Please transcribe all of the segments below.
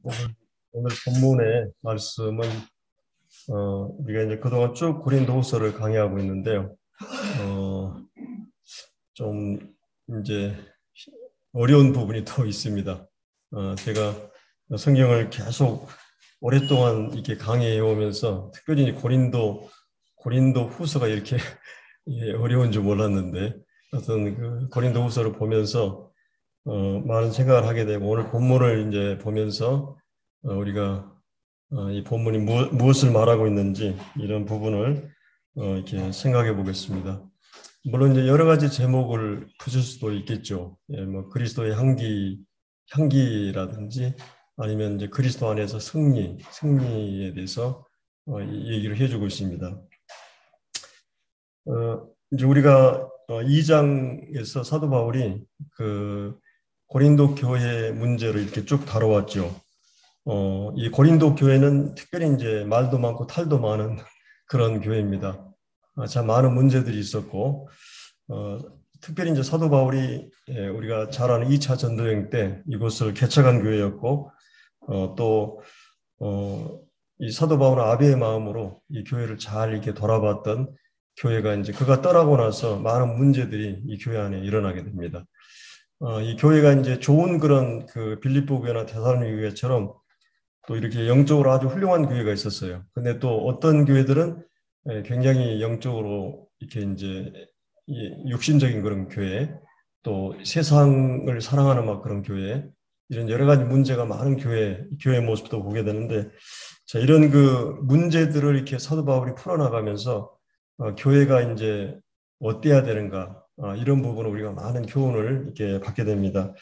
오늘 본문의 말씀은 우리가 이제 그동안 쭉 고린도후서를 강의하고 있는데요. 좀 이제 어려운 부분이 또 있습니다. 제가 성경을 계속 오랫동안 이렇게 강의해 오면서 특별히 고린도 후서가 이렇게 어려운 줄 몰랐는데 어떤 그 고린도 후서를 보면서 많은 생각을 하게 되고 오늘 본문을 이제 보면서 우리가 이 본문이 무엇을 말하고 있는지 이런 부분을 이렇게 생각해 보겠습니다. 물론 이제 여러 가지 제목을 붙일 수도 있겠죠. 예, 뭐 그리스도의 향기라든지 아니면 이제 그리스도 안에서 승리에 대해서 얘기를 해주고 있습니다. 이제 우리가 2장에서 사도 바울이 그 고린도 교회 문제를 이렇게 쭉 다뤄왔죠. 이 고린도 교회는 특별히 이제 말도 많고 탈도 많은 그런 교회입니다. 참 많은 문제들이 있었고, 특별히 이제 사도 바울이 우리가 잘 아는 2차 전도여행 때 이곳을 개척한 교회였고, 이 사도 바울은 아비의 마음으로 이 교회를 잘 이렇게 돌아봤던 교회가 이제 그가 떠나고 나서 많은 문제들이 이 교회 안에 일어나게 됩니다. 이 교회가 이제 좋은 그런 그 빌립보 교회나 데살로니가 교회처럼 또 이렇게 영적으로 아주 훌륭한 교회가 있었어요. 근데 또 어떤 교회들은 굉장히 영적으로 이렇게 이제 육신적인 그런 교회, 또 세상을 사랑하는 막 그런 교회, 이런 여러 가지 문제가 많은 교회의 모습도 보게 되는데, 자, 이런 그 문제들을 이렇게 사도 바울이 풀어나가면서 교회가 이제 어때야 되는가, 이런 부분을 우리가 많은 교훈을 이렇게 받게 됩니다.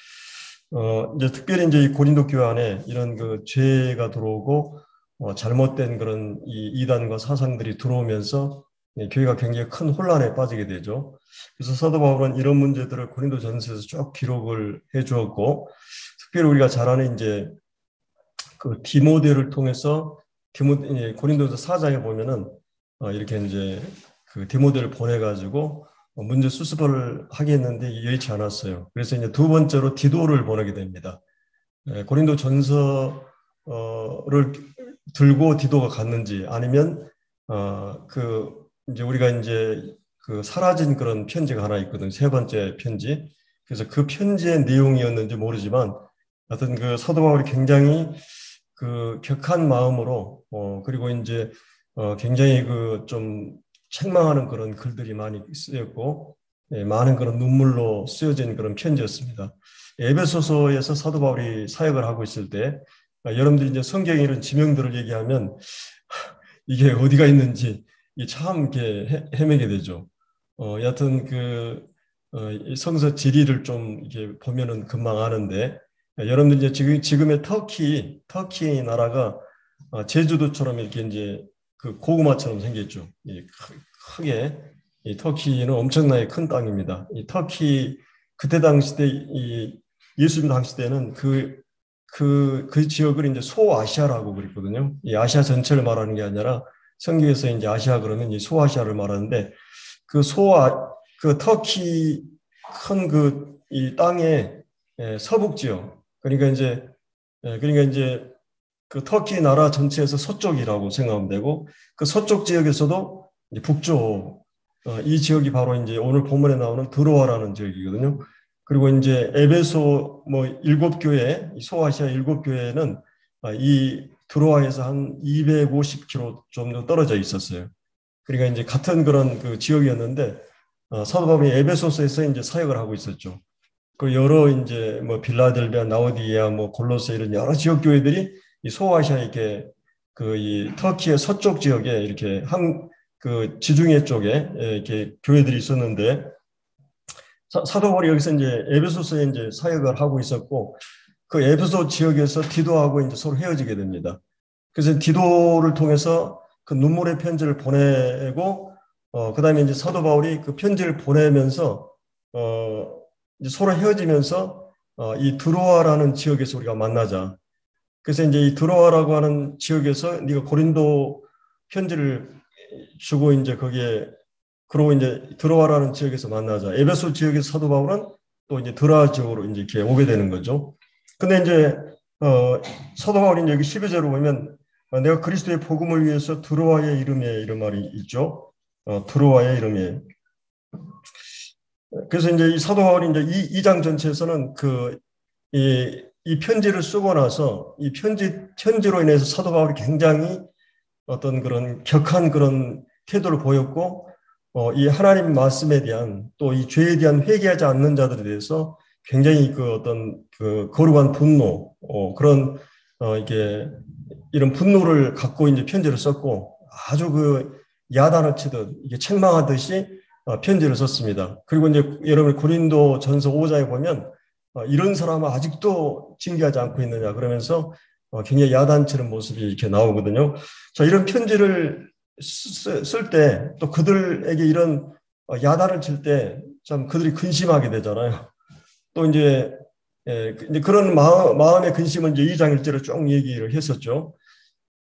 이제 특별히 이제 이 고린도 교회 안에 이런 그 죄가 들어오고 잘못된 그런 이 이단과 사상들이 들어오면서 교회가 굉장히 큰 혼란에 빠지게 되죠. 그래서 사도 바울은 이런 문제들을 고린도 전서에서 쭉 기록을 해 주었고, 특별히 우리가 잘 아는 이제 그 디모데를 통해서 고린도서 4장에 보면은 이렇게 이제 그 디모데를 보내가지고 문제 수습을 하겠는데 여의치 않았어요. 그래서 이제 두 번째로 디도를 보내게 됩니다. 고린도 전서를 들고 디도가 갔는지 아니면 그 이제 우리가 이제 그 사라진 그런 편지가 하나 있거든. 세 번째 편지. 그래서 그 편지의 내용이었는지 모르지만 하여튼 그 사도 바울이 굉장히 그 격한 마음으로 그리고 이제 굉장히 그 좀 책망하는 그런 글들이 많이 쓰였고 많은 그런 눈물로 쓰여진 그런 편지였습니다. 에베소서에서 사도 바울이 사역을 하고 있을 때 여러분들이 이제 성경에 이런 지명들을 얘기하면 이게 어디가 있는지 참 이렇게 헤매게 되죠. 여하튼 그 성서 지리를 좀 이렇게 보면은 금방 아는데 여러분들 이제 지금의 터키 나라가 제주도처럼 이렇게 이제 그 고구마처럼 생겼죠. 크게 이 터키는 엄청나게 큰 땅입니다. 이 터키 그때 당시 때 이 예수님 당시 때는 그 지역을 이제 소아시아라고 그랬거든요. 이 아시아 전체를 말하는 게 아니라 성경에서 이제 아시아 그러면 이 소아시아를 말하는데 그 터키 큰 그 이 땅의 서북 지역 그러니까 이제 그 터키 나라 전체에서 서쪽이라고 생각하면 되고 그 서쪽 지역에서도 이제 북쪽 이 지역이 바로 이제 오늘 본문에 나오는 드로아라는 지역이거든요. 그리고 이제 에베소 뭐 7교회 소아시아 7교회는 이 드로아에서 한 250km 정도 떨어져 있었어요. 그러니까 이제 같은 그런 그 지역이었는데 사도 바울이 에베소서에서 이제 사역을 하고 있었죠. 그 여러 이제 뭐 빌라델비아, 나우디아, 뭐 골로새 이런 여러 지역 교회들이 이 소아시아 이렇게 그 이 터키의 서쪽 지역에 이렇게 그 지중해 쪽에 이렇게 교회들이 있었는데 사도 바울이 여기서 이제 에베소서에 이제 사역을 하고 있었고 그 에베소 지역에서 디도하고 이제 서로 헤어지게 됩니다. 그래서 디도를 통해서 그 눈물의 편지를 보내고 그다음에 이제 사도 바울이 그 편지를 보내면서 이제 서로 헤어지면서 이 드로아라는 지역에서 우리가 만나자. 그래서 이제 이 드로아라고 하는 지역에서 네가 고린도 편지를 주고 이제 거기에 그러고 이제 드로아라는 지역에서 만나자. 에베소 지역에서 사도 바울은 또 이제 드로아 지역으로 이제 이렇게 오게 되는 거죠. 근데 이제 사도 바울이 여기 12절로 보면 내가 그리스도의 복음을 위해서 드로아의 이름에 이런 말이 있죠. 드로아의 이름에. 그래서 이제 이 사도 바울이 이제 이 2장 전체에서는 이 편지를 쓰고 나서 이 편지로 인해서 사도 바울이 굉장히 어떤 그런 격한 그런 태도를 보였고, 이 하나님 말씀에 대한 또 이 죄에 대한 회개하지 않는 자들에 대해서 굉장히 그 어떤 그 거룩한 분노, 그런 이게 이런 분노를 갖고 이제 편지를 썼고, 아주 그 야단을 치듯 이게 책망하듯이 편지를 썼습니다. 그리고 이제 여러분 고린도 전서 5장에 보면 이런 사람은 아직도 징계하지 않고 있느냐 그러면서 굉장히 야단치는 모습이 이렇게 나오거든요. 자, 이런 편지를 쓸 때 또 그들에게 이런 야단을 칠 때 참 그들이 근심하게 되잖아요. 또 이제 그런 마음의 근심은 이제 2장 1절에 쭉 얘기를 했었죠.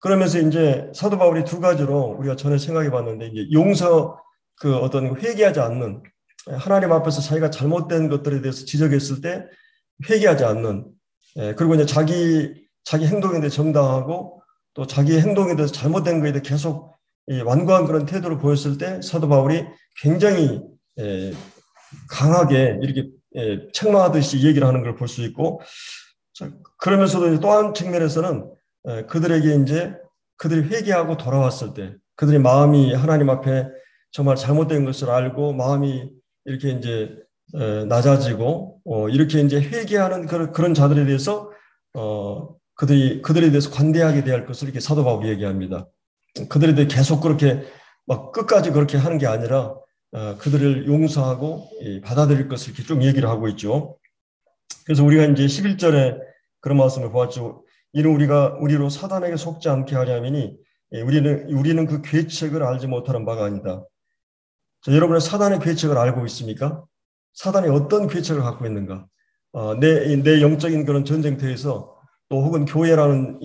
그러면서 이제 사도 바울이 두 가지로 우리가 전에 생각해 봤는데, 이제 용서, 그 어떤 회개하지 않는, 하나님 앞에서 자기가 잘못된 것들에 대해서 지적했을 때 회개하지 않는, 그리고 이제 자기 행동에 대해 정당하고 또 자기 행동에 대해서 잘못된 것에 대해 계속 완고한 그런 태도를 보였을 때 사도 바울이 굉장히 강하게 이렇게 책망하듯이 얘기를 하는 걸 볼 수 있고, 그러면서도 또 한 측면에서는 그들에게 이제 그들이 회개하고 돌아왔을 때 그들의 마음이 하나님 앞에 정말 잘못된 것을 알고 마음이 이렇게 이제 낮아지고 이렇게 이제 회개하는 그런 자들에 대해서 그들에 대해서 관대하게 대할 것을 이렇게 사도 바울이 얘기합니다. 그들에 대해 계속 그렇게 막 끝까지 그렇게 하는 게 아니라 그들을 용서하고 받아들일 것을 이렇게 좀 얘기를 하고 있죠. 그래서 우리가 이제 11절에 그런 말씀을 보았죠. 이는 우리로 사단에게 속지 않게 하려면이 우리는 그 계책을 알지 못하는 바가 아니다. 자, 여러분은 사단의 계책을 알고 있습니까? 사단이 어떤 계책을 갖고 있는가? 내 영적인 그런 전쟁터에서 또 혹은 교회라는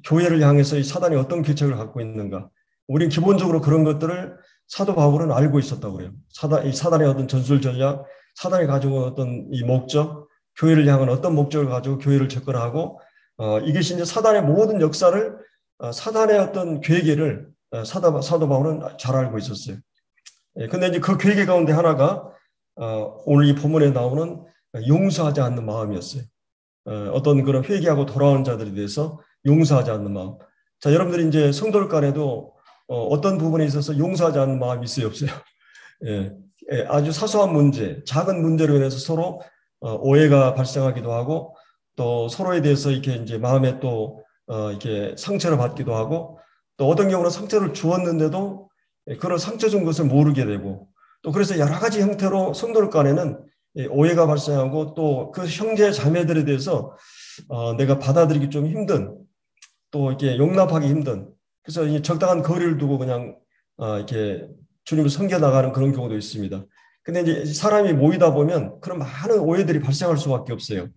교회를 향해서 이 사단이 어떤 계책을 갖고 있는가? 우리는 기본적으로 그런 것들을 사도 바울은 알고 있었다고 그래요. 사단의 어떤 전술 전략, 사단이 가지고 어떤 이 목적, 교회를 향한 어떤 목적을 가지고 교회를 접근하고, 이것이 이제 사단의 모든 역사를, 사단의 어떤 괴계를 사도 바울은 잘 알고 있었어요. 근데 이제 그 괴계 가운데 하나가 오늘 이 본문에 나오는 용서하지 않는 마음이었어요. 어떤 그런 회개하고 돌아온 자들에 대해서 용서하지 않는 마음. 자, 여러분들이 이제 성도들 간에도 어떤 부분에 있어서 용서하지 않는 마음이 있어요, 없어요? 예, 아주 사소한 문제, 작은 문제로 인해서 서로 오해가 발생하기도 하고, 또 서로에 대해서 이렇게 이제 마음에 또 이렇게 상처를 받기도 하고, 또 어떤 경우는 상처를 주었는데도 그런 상처 준 것을 모르게 되고, 또 그래서 여러 가지 형태로 성도들 간에는 오해가 발생하고, 또 그 형제 자매들에 대해서 내가 받아들이기 좀 힘든, 또 이렇게 용납하기 힘든, 그래서 이 적당한 거리를 두고 그냥 이렇게 주님을 섬겨나가는 그런 경우도 있습니다. 근데 이제 사람이 모이다 보면 그런 많은 오해들이 발생할 수밖에 없어요.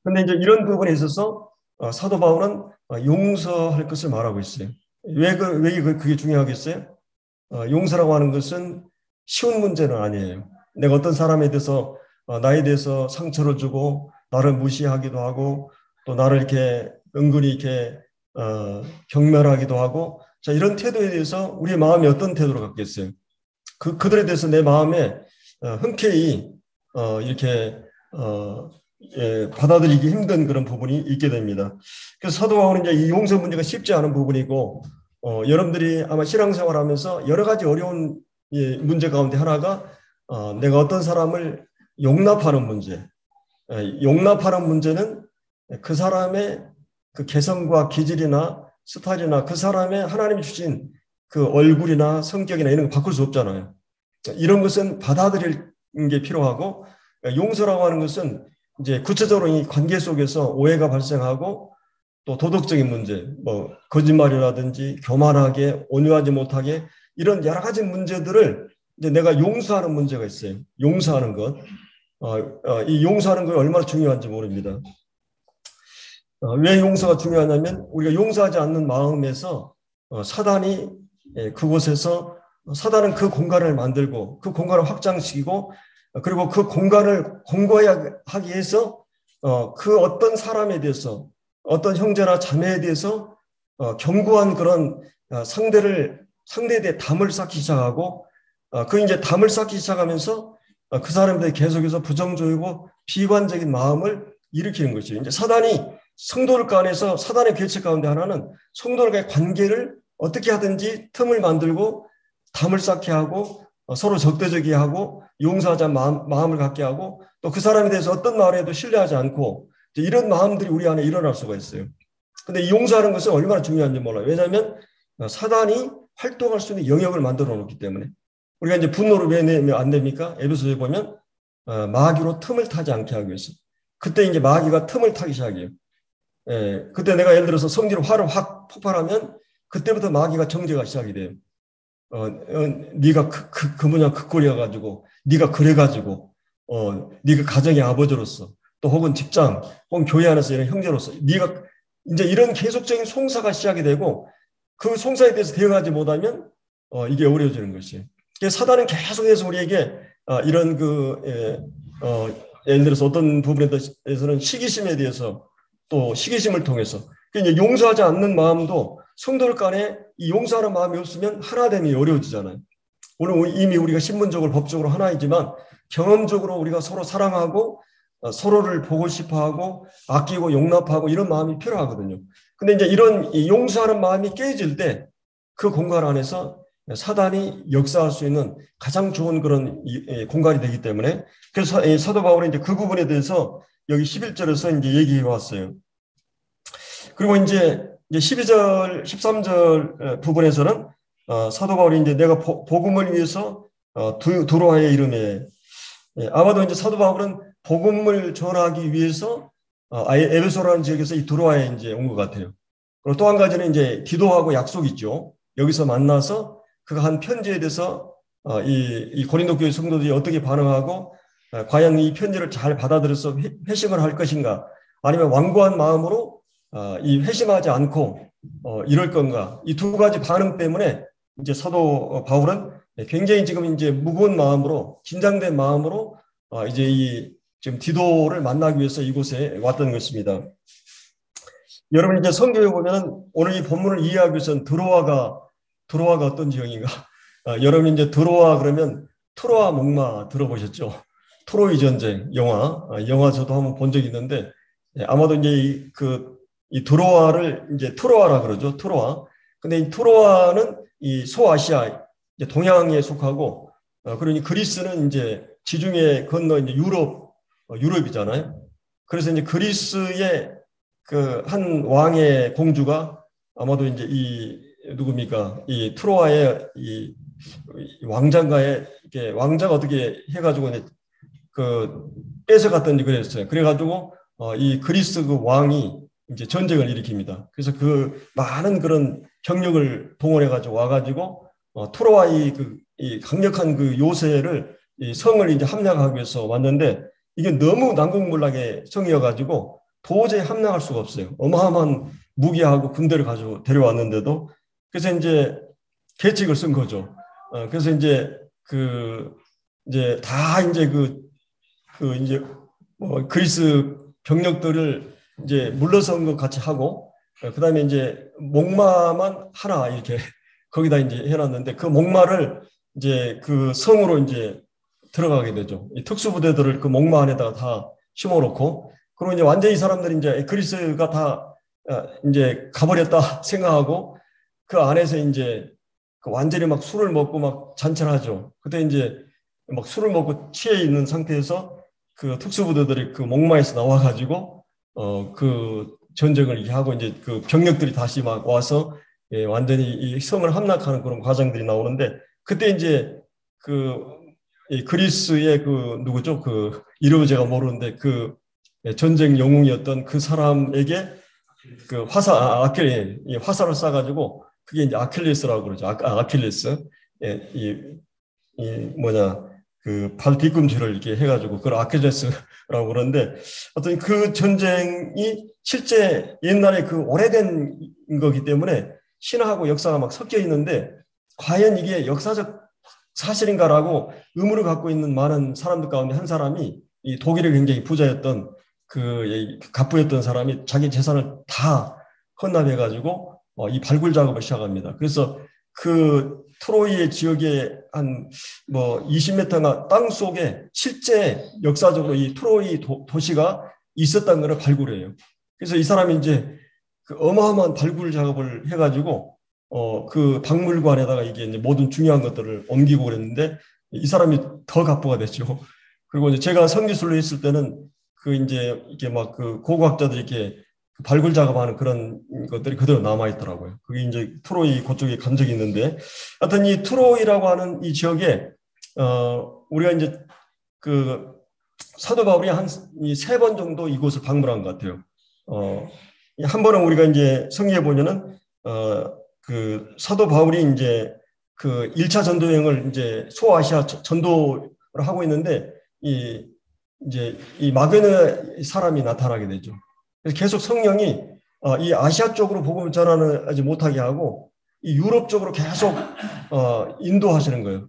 근데 이제 이런 부분에 있어서 사도 바울은 용서할 것을 말하고 있어요. 왜 그게 중요하겠어요? 용서라고 하는 것은 쉬운 문제는 아니에요. 내가 어떤 사람에 대해서 나에 대해서 상처를 주고 나를 무시하기도 하고 또 나를 이렇게 은근히 이렇게 경멸하기도 하고, 자, 이런 태도에 대해서 우리의 마음이 어떤 태도를 갖겠어요? 그들에 대해서 내 마음에 흔쾌히 이렇게 받아들이기 힘든 그런 부분이 있게 됩니다. 그래서 사도 바울은 이제 이 용서 문제가 쉽지 않은 부분이고, 여러분들이 아마 신앙생활하면서 여러 가지 어려운 문제 가운데 하나가 내가 어떤 사람을 용납하는 문제. 용납하는 문제는 그 사람의 그 개성과 기질이나 스타일이나 그 사람의 하나님이 주신 그 얼굴이나 성격이나 이런 거 바꿀 수 없잖아요. 이런 것은 받아들일 게 필요하고, 용서라고 하는 것은 이제 구체적으로 이 관계 속에서 오해가 발생하고 또 도덕적인 문제, 뭐 거짓말이라든지 교만하게 온유하지 못하게 이런 여러 가지 문제들을 이제 내가 용서하는 문제가 있어요. 용서하는 것. 이 용서하는 것 얼마나 중요한지 모릅니다. 왜 용서가 중요하냐면 우리가 용서하지 않는 마음에서 사단이 그곳에서 사단은 그 공간을 만들고 그 공간을 확장시키고 그리고 그 공간을 공고하게 해서 그 어떤 사람에 대해서 어떤 형제나 자매에 대해서 견고한 그런 상대에 대해 담을 쌓기 시작하고 그 이제 담을 쌓기 시작하면서 그 사람들이 계속해서 부정적이고 비관적인 마음을 일으키는 것이죠. 이제 사단이 성도들 간에서 사단의 계책 가운데 하나는 성도들과의 관계를 어떻게 하든지 틈을 만들고 담을 쌓게 하고 서로 적대적이 하고 용서하자 마음을 갖게 하고 또 그 사람에 대해서 어떤 말을 해도 신뢰하지 않고 이런 마음들이 우리 안에 일어날 수가 있어요. 근데 이 용서하는 것은 얼마나 중요한지 몰라요. 왜냐하면 사단이 활동할 수 있는 영역을 만들어 놓기 때문에 우리가 이제 분노를 왜 내면 안 됩니까? 에베소서에 보면 마귀로 틈을 타지 않게 하기 위해서. 그때 이제 마귀가 틈을 타기 시작해요. 그때 내가 예를 들어서 성질을 화를 확 폭발하면 그때부터 마귀가 정죄가 시작이 돼요. 네가 그 뭐냐 극골이어 가지고 네가 그래 가지고 네가 가정의 아버지로서 또 혹은 직장 혹은 교회 안에서 이런 형제로서 네가 이제 이런 계속적인 송사가 시작이 되고 그 송사에 대해서 대응하지 못하면 이게 어려워지는 것이에요. 사단은 계속해서 우리에게 이런 예를 들어서 어떤 부분에 대해서는 시기심에 대해서 또 시기심을 통해서 이제 용서하지 않는 마음도 성도들 간에 이 용서하는 마음이 없으면 하나됨이 어려워지잖아요. 오늘 이미 우리가 신분적으로 법적으로 하나이지만 경험적으로 우리가 서로 사랑하고 서로를 보고 싶어하고 아끼고 용납하고 이런 마음이 필요하거든요. 근데 이제 이런 용서하는 마음이 깨질 때 그 공간 안에서 사단이 역사할 수 있는 가장 좋은 그런 공간이 되기 때문에 그래서 사도 바울은 이제 그 부분에 대해서 여기 11절에서 이제 얘기해 왔어요. 그리고 이제 12절, 13절 부분에서는 사도 바울이 이제 내가 복음을 위해서 두로아의 이름에 아마도 이제 사도 바울은 복음을 전하기 위해서 아예 에베소라는 지역에서 이 두로아에 이제 온 것 같아요. 그리고 또 한 가지는 이제 기도하고 약속이 있죠. 여기서 만나서 그가 한 편지에 대해서 이 고린도 교회 성도들이 어떻게 반응하고 과연 이 편지를 잘 받아들여서 회심을 할 것인가 아니면 완고한 마음으로 이 회심하지 않고 이럴 건가 이 두 가지 반응 때문에 이제 사도 바울은 굉장히 지금 이제 무거운 마음으로 긴장된 마음으로 이제 지금 디도를 만나기 위해서 이곳에 왔던 것입니다. 여러분 이제 성경에 보면은 오늘 이 본문을 이해하기 위해서는 드로아가 어떤 지형인가? 여러분 이제 드로아 그러면 트로아 목마 들어보셨죠? 트로이 전쟁 영화 저도 한번 본 적이 있는데 아마도 이제 이 드로아를 이제 트로아라 그러죠. 트로아. 근데 이 트로아는 이 소아시아 이제 동양에 속하고 그러니 그리스는 이제 지중해 건너 이제 유럽이잖아요. 그래서 이제 그리스의 그 한 왕의 공주가 아마도 이제 누굽니까? 이 트로아의 이 왕자가의 이렇게 왕자가 어떻게 해가지고 이제 뺏어갔던지 그랬어요. 그래가지고 이 그리스 그 왕이 이제 전쟁을 일으킵니다. 그래서 그 많은 그런 경력을 동원해가지고 와가지고 트로아의 이 강력한 그 요새를 이 성을 이제 함락하기 위해서 왔는데 이게 너무 난공불락의 성이어가지고 도저히 함락할 수가 없어요. 어마어마한 무기하고 군대를 가지고 데려왔는데도 그래서 이제 계책을 쓴 거죠. 그래서 이제 이제 다 이제 이제 그리스 병력들을 이제 물러선 것 같이 하고 그다음에 이제 목마만 하나 이렇게 거기다 이제 해놨는데 그 목마를 이제 그 성으로 이제 들어가게 되죠. 이 특수부대들을 그 목마 안에다가 다 심어놓고 그리고 이제 완전히 이 사람들이 이제 그리스가 다 이제 가버렸다 생각하고 그 안에서 이제 완전히 막 술을 먹고 막 잔치를 하죠. 그때 이제 막 술을 먹고 취해 있는 상태에서 그 특수부대들이 그 목마에서 나와가지고 그 전쟁을 하고 이제 그 병력들이 다시 막 와서 완전히 이 성을 함락하는 그런 과정들이 나오는데 그때 이제 이 그리스의 누구죠? 이름을 제가 모르는데 전쟁 영웅이었던 그 사람에게 화살을 쏴가지고 그게 이제 아킬레스라고 그러죠. 아킬레스. 발 뒤꿈치를 이렇게 해가지고 그걸 아킬레스라고 그러는데 어떤 그 전쟁이 실제 옛날에 오래된 거기 때문에 신화하고 역사가 막 섞여 있는데 과연 이게 역사적 사실인가라고 의문을 갖고 있는 많은 사람들 가운데 한 사람이 이 독일의 굉장히 부자였던 그 갑부였던 사람이 자기 재산을 다 헌납해가지고 이 발굴 작업을 시작합니다. 그래서 그 트로이 지역의 한 뭐 20m가 땅 속에 실제 역사적으로 이 트로이 도시가 있었다는 것을 발굴해요. 그래서 이 사람이 이제 그 어마어마한 발굴 작업을 해가지고 그 박물관에다가 이게 이제 모든 중요한 것들을 옮기고 그랬는데 이 사람이 더 갑부가 됐죠. 그리고 이제 제가 성기술로 있을 때는 그 이제 이게 막 그 고고학자들이 이렇게 발굴 작업하는 그런 것들이 그대로 남아 있더라고요. 그게 이제 트로이 그쪽에 간 적이 있는데, 하여튼 이 트로이라고 하는 이 지역에 우리가 이제 그 사도 바울이 한 세 번 정도 이곳을 방문한 것 같아요. 한 번은 우리가 이제 성경에 보면은 그 사도 바울이 이제 그 1차 전도 여행을 이제 소아시아 전도를 하고 있는데 이제 이 마게도냐 사람이 나타나게 되죠. 그래서 계속 성령이 이 아시아 쪽으로 복음을 전하지 못하게 하고 이 유럽 쪽으로 계속 인도하시는 거예요.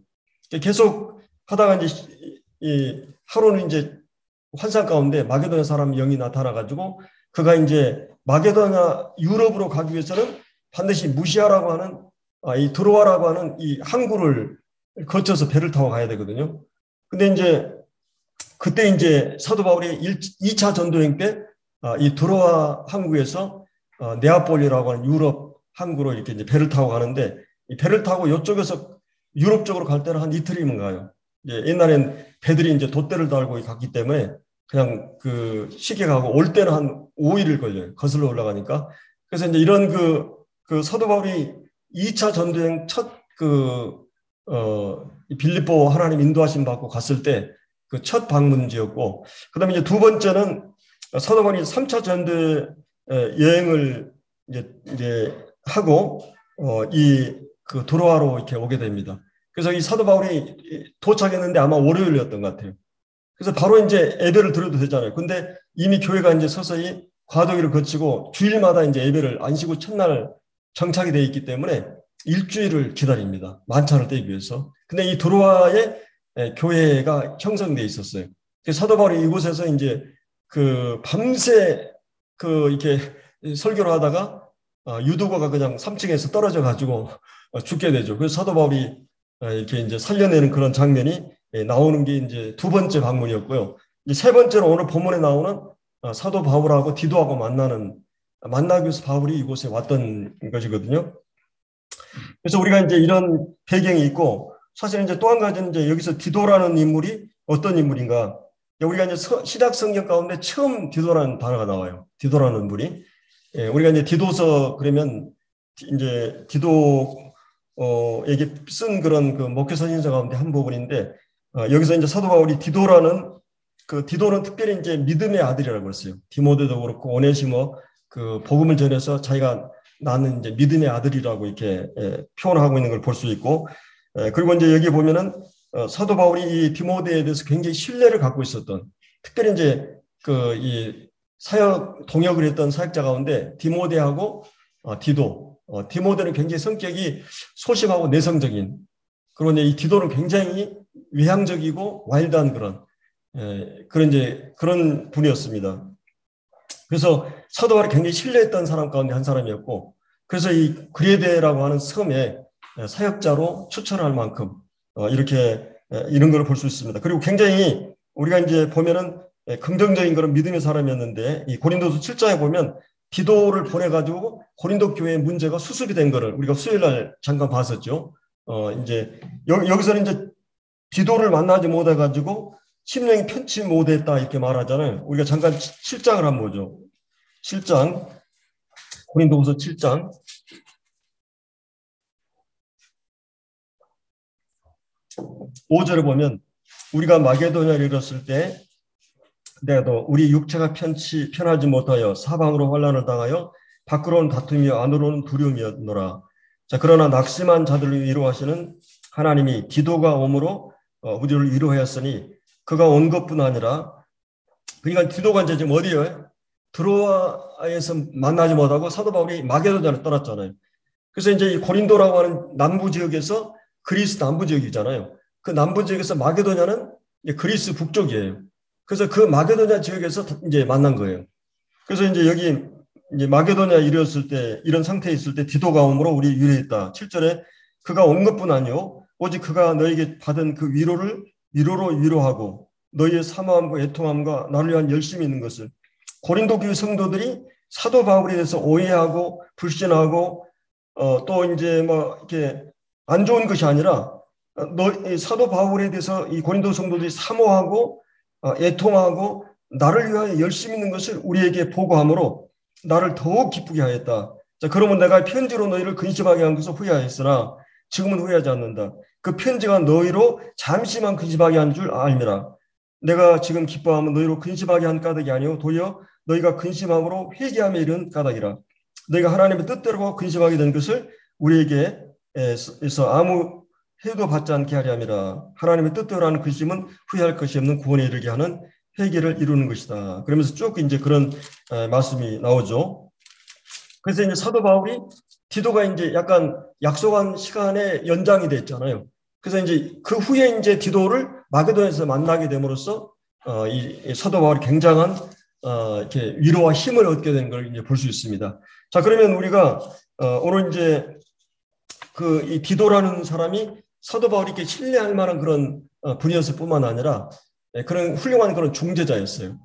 계속 하다가 이제 이 하루는 이제 환상 가운데 마게도냐 사람 영이 나타나가지고 그가 이제 마게도냐 유럽으로 가기 위해서는 반드시 무시아라고 하는 이 드로아라고 하는 이 항구를 거쳐서 배를 타고 가야 되거든요. 근데 이제 그때 이제 사도 바울이 2차 전도행 때 이 드로아 항구에서 네아폴리라고 하는 유럽 항구로 이렇게 이제 배를 타고 가는데 이 배를 타고 이쪽에서 유럽 쪽으로 갈 때는 한 이틀이면 가요. 옛날엔 배들이 이제 돛대를 달고 갔기 때문에 그냥 그 쉽게 가고 올 때는 한 5일을 걸려요. 거슬러 올라가니까. 그래서 이제 이런 그 사도 바울이 2차 전도행 빌립보 하나님 인도하심 받고 갔을 때 그 첫 방문지였고, 그 다음에 이제 두 번째는 사도 바울이 3차 전도 여행을 이제 하고, 그 드로아로 이렇게 오게 됩니다. 그래서 이 사도 바울이 도착했는데 아마 월요일이었던 것 같아요. 그래서 바로 이제 예배를 드려도 되잖아요. 근데 이미 교회가 이제 서서히 과도기를 거치고 주일마다 이제 예배를 안식 후 첫날 정착이 되어 있기 때문에 일주일을 기다립니다. 만찬을 떼기 위해서. 근데 이 드로아에 교회가 형성되어 있었어요. 그래서 사도 바울이 이곳에서 이제 그 밤새 이렇게 설교를 하다가 유두가가 그냥 3층에서 떨어져 가지고 죽게 되죠. 그래서 사도 바울이 이렇게 이제 살려내는 그런 장면이 나오는 게 이제 두 번째 방문이었고요. 이제 세 번째로 오늘 본문에 나오는 사도 바울하고 디도하고 만나기 위해서 바울이 이곳에 왔던 것이거든요. 그래서 우리가 이제 이런 배경이 있고, 사실 이제 또 한 가지는 이제 여기서 디도라는 인물이 어떤 인물인가. 우리가 이제 신약 성경 가운데 처음 디도라는 단어가 나와요. 디도라는 인물이. 우리가 이제 디도서 그러면 이제 디도에게 쓴 그런 그 목회 선인서 가운데 한 부분인데, 여기서 이제 사도 바울이 디도는 특별히 이제 믿음의 아들이라고 그랬어요. 디모데도 그렇고 오네시모 그 복음을 전해서 자기가 나는 이제 믿음의 아들이라고 이렇게 표현하고 있는 걸 볼 수 있고, 그리고 이제 여기 보면은 사도 바울이 이 디모데에 대해서 굉장히 신뢰를 갖고 있었던, 특별히 이제 이 사역 동역을 했던 사역자 가운데 디모데하고 디모데는 굉장히 성격이 소심하고 내성적인, 그리고 이제 이 디도는 굉장히 외향적이고 와일드한 그런 분이었습니다. 그래서 사도 바울이 굉장히 신뢰했던 사람 가운데 한 사람이었고, 그래서 이 그레데라고 하는 섬에 사역자로 추천할 만큼 이렇게 이런 걸 볼 수 있습니다. 그리고 굉장히 우리가 이제 보면은 긍정적인 그런 믿음의 사람이었는데, 이 고린도서 7장에 보면 디도를 보내가지고 고린도 교회의 문제가 수습이 된 거를 우리가 수요일날 잠깐 봤었죠. 이제 여기서는 이제 디도를 만나지 못해가지고 심령이 편치 못했다 이렇게 말하잖아요. 우리가 잠깐 7장을 한번 보죠. 7장, 고린도후서 7장. 5절에 보면 우리가 마게도냐를 이뤘을 때 내가도 우리 육체가 편하지 못하여 사방으로 환난을 당하여 밖으로는 다툼이요 안으로는 두려움이었노라. 자, 그러나 낙심한 자들을 위로하시는 하나님이 디도가 오므로 우리를 위로하였으니 그가 온 것뿐 아니라, 그러니까 디도가 이제 지금 어디요? 드로아에서 만나지 못하고 사도 바울이 마게도냐를 떠났잖아요. 그래서 이제 이 고린도라고 하는 남부 지역에서, 그리스 남부 지역이잖아요. 그 남부 지역에서 마게도냐는 그리스 북쪽이에요. 그래서 그 마게도냐 지역에서 이제 만난 거예요. 그래서 이제 여기 이제 마게도냐 이르렀을 때 이런 상태에 있을 때 디도가 오므로 우리 유래했다. 7절에 그가 온 것뿐 아니요 오직 그가 너에게 받은 그 위로를 위로로 위로하고 너희의 사모함과 애통함과 나를 위한 열심이 있는 것을 고린도 교회 성도들이 사도 바울에 대해서 오해하고 불신하고 또 이제 뭐 이렇게 안 좋은 것이 아니라 사도 바울에 대해서 이 고린도 성도들이 사모하고 애통하고 나를 위하여 열심히 있는 것을 우리에게 보고함으로 나를 더욱 기쁘게 하였다. 자, 그러면 내가 편지로 너희를 근심하게 한 것을 후회하였으나 지금은 후회하지 않는다. 그 편지가 너희로 잠시만 근심하게 한 줄 알미라. 내가 지금 기뻐하면 너희로 근심하게 한 까닭이 아니요 도리어 너희가 근심함으로 회개함에 이른 까닭이라. 너희가 하나님의 뜻대로 근심하게 된 것을 우리에게서 아무 해도 받지 않게 하려 함이라. 하나님의 뜻대로 하는 근심은 후회할 것이 없는 구원에 이르게 하는 회개를 이루는 것이다. 그러면서 쭉 이제 그런 말씀이 나오죠. 그래서 이제 사도 바울이 디도가 이제 약간 약속한 시간에 연장이 됐잖아요. 그래서 이제 그 후에 이제 디도를 마게도냐에서 만나게 됨으로써 이 사도 바울이 굉장한 이렇게 위로와 힘을 얻게 된 걸 이제 볼 수 있습니다. 자, 그러면 우리가 오늘 이제 그 이 디도라는 사람이 사도 바울이 이렇게 신뢰할 만한 그런 분이었을 뿐만 아니라 그런 훌륭한 그런 중재자였어요.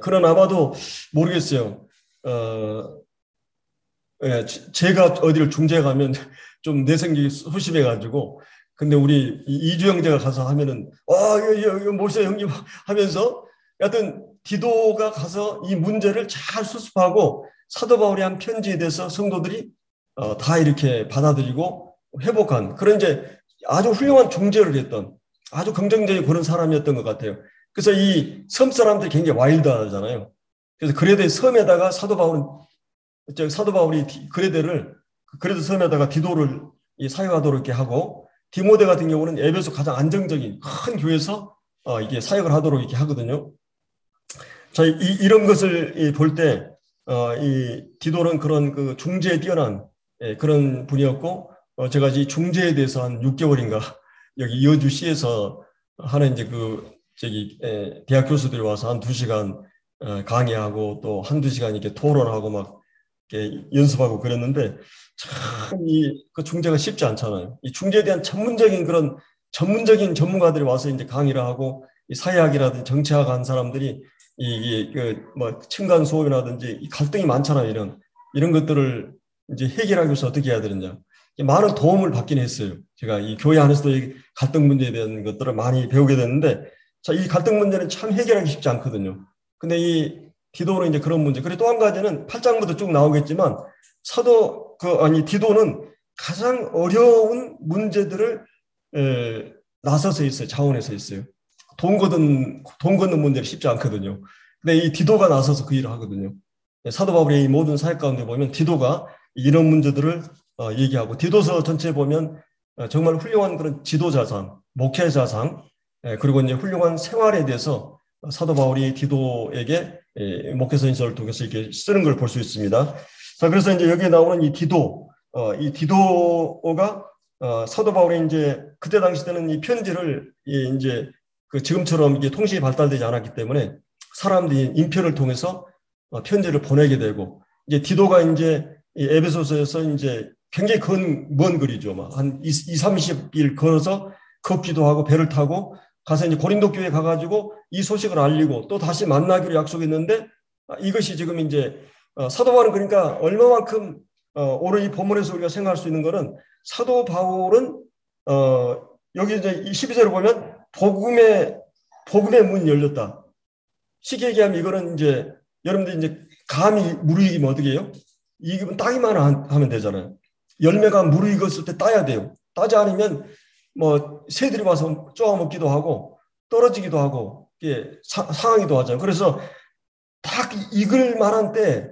그런 아마도 모르겠어요. 제가 어디를 중재 가면 좀 내성이 소심해가지고 근데 우리 이주 형제가 가서 하면은 이거 모세요 형님 하면서 여하튼 디도가 가서 이 문제를 잘 수습하고 사도 바울이 한 편지에 대해서 성도들이 다 이렇게 받아들이고 회복한 그런 이제 아주 훌륭한 중재를 했던 아주 긍정적인 그런 사람이었던 것 같아요. 그래서 이 섬 사람들이 굉장히 와일드하잖아요. 그래서 그레데 섬에다가 사도 바울이 그레데 섬에다가 디도를 사역하도록 이렇게 하고 디모데 같은 경우는 에베소 가장 안정적인 큰 교회에서 이게 사역을 하도록 이렇게 하거든요. 자, 이런 것을 볼 때 이 디도는 그런 그 중재에 뛰어난 그런 분이었고 제가 이 중재에 대해서 한 6개월인가 여기 여주시에서 하는 이제 대학 교수들이 와서 한 2시간 강의하고 또 한두 시간 이렇게 토론하고 막 이렇게 연습하고 그랬는데 참 그 중재가 쉽지 않잖아요. 이 중재에 대한 전문적인 전문가들이 와서 이제 강의를 하고 이 사회학이라든지 정치학 한 사람들이 뭐 층간 소음이라든지 갈등이 많잖아요. 이런 것들을 이제 해결하기 위해서 어떻게 해야 되느냐. 많은 도움을 받긴 했어요. 제가 이 교회 안에서도 이 갈등 문제에 대한 것들을 많이 배우게 됐는데, 자, 이 갈등 문제는 참 해결하기 쉽지 않거든요. 근데 이 디도는 이제 그런 문제. 그리고 또 한 가지는 8장부터 쭉 나오겠지만, 디도는 가장 어려운 문제들을 나서서 있어요. 자원해서 있어요. 돈 걷는 문제는 쉽지 않거든요. 근데 이 디도가 나서서 그 일을 하거든요. 사도 바울의 이 모든 사역 가운데 보면 디도가 이런 문제들을 얘기하고 디도서 전체에 보면 정말 훌륭한 그런 지도자상, 목회자상, 그리고 이제 훌륭한 생활에 대해서 사도 바울이 디도에게 목회서인서를 통해서 이렇게 쓰는 걸 볼 수 있습니다. 자, 그래서 이제 여기에 나오는 이 디도가 사도 바울이 이제 그때 당시 때는 이 편지를 이제 그 지금처럼 이게 통신이 발달되지 않았기 때문에 사람들이 인편을 통해서 편지를 보내게 되고 이제 디도가 이제 이 에베소서에서 이제 굉장히 먼 거리죠. 막 한 30일 걸어서 걷기도 하고 배를 타고 가서 이제 고린도 교회에 가가지고 이 소식을 알리고 또 다시 만나기로 약속했는데 이것이 지금 이제 사도 바울은 그러니까 얼마만큼 오늘 이 본문에서 우리가 생각할 수 있는 거는 사도 바울은 여기 이제 12절을 보면 복음의 문이 열렸다. 쉽게 얘기하면 이거는 이제 여러분들 이제 감이 무르익으면 어떻게 해요? 익으면 따기만 하면 되잖아요. 열매가 무르익었을 때 따야 돼요. 따지 않으면 뭐 새들이 와서 쪼아먹기도 하고 떨어지기도 하고 이게 상하기도 하잖아요. 그래서 딱 익을 만한 때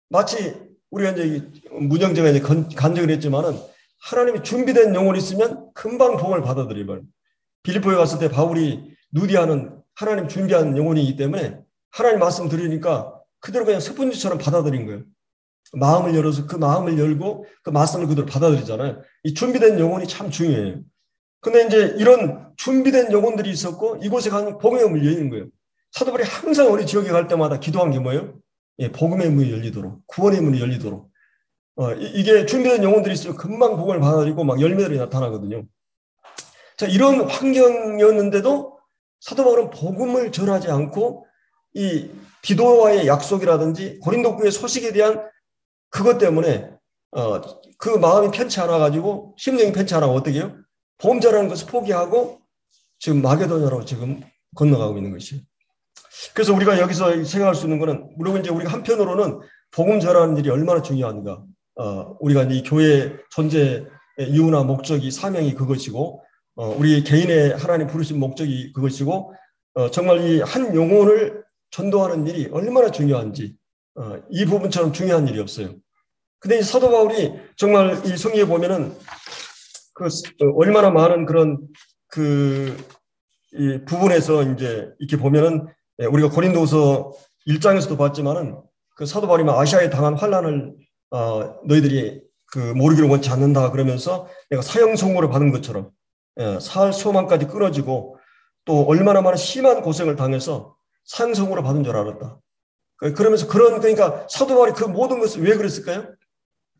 마치 우리가 이제 문영재가 이제 간증을 했지만은 하나님이 준비된 영혼이 있으면 금방 복을 받아들이면 빌립보에 갔을 때 바울이 누디하는 하나님 준비한 영혼이기 때문에 하나님 말씀 드리니까 그대로 그냥 스펀지처럼 받아들인 거예요. 마음을 열어서 그 마음을 열고 그 말씀을 그대로 받아들이잖아요. 이 준비된 영혼이 참 중요해요. 근데 이제 이런 준비된 영혼들이 있었고 이곳에 가면 복음의 문이 열리는 거예요. 사도 바울이 항상 어디 지역에 갈 때마다 기도한 게 뭐예요? 예, 복음의 문이 열리도록, 구원의 문이 열리도록. 이게 준비된 영혼들이 있으면 금방 복음을 받아들이고 막 열매들이 나타나거든요. 자, 이런 환경이었는데도 사도 바울은 복음을 전하지 않고 이 디도와의 약속이라든지 고린도 교회 소식에 대한 그것 때문에 그 마음이 편치 않아 가지고 심령이 편치 않아 어떻게 해요? 복음 전하는 것을 포기하고 지금 마게도냐로 지금 건너가고 있는 것이에요. 그래서 우리가 여기서 생각할 수 있는 것은 물론 이제 우리가 한편으로는 복음 전하는 일이 얼마나 중요한가. 우리가 이 교회 존재의 이유나 목적이 사명이 그것이고 우리 개인의 하나님 부르신 목적이 그것이고 정말 이 한 영혼을 전도하는 일이 얼마나 중요한지 이 부분처럼 중요한 일이 없어요. 근데 이 사도 바울이 정말 이 성경에 보면은 얼마나 많은 그런 이 부분에서 이제 이렇게 보면은 우리가 고린도후서 1장에서도 봤지만은 그 사도 바울이 아시아에 당한 환난을 너희들이 모르기를 원치 않는다 그러면서 내가 사형선고를 받은 것처럼 살 소망까지 끊어지고 또 얼마나 많은 심한 고생을 당해서 사형선고를 받은 줄 알았다. 그러면서 그러니까 사도 바울이 그 모든 것을 왜 그랬을까요?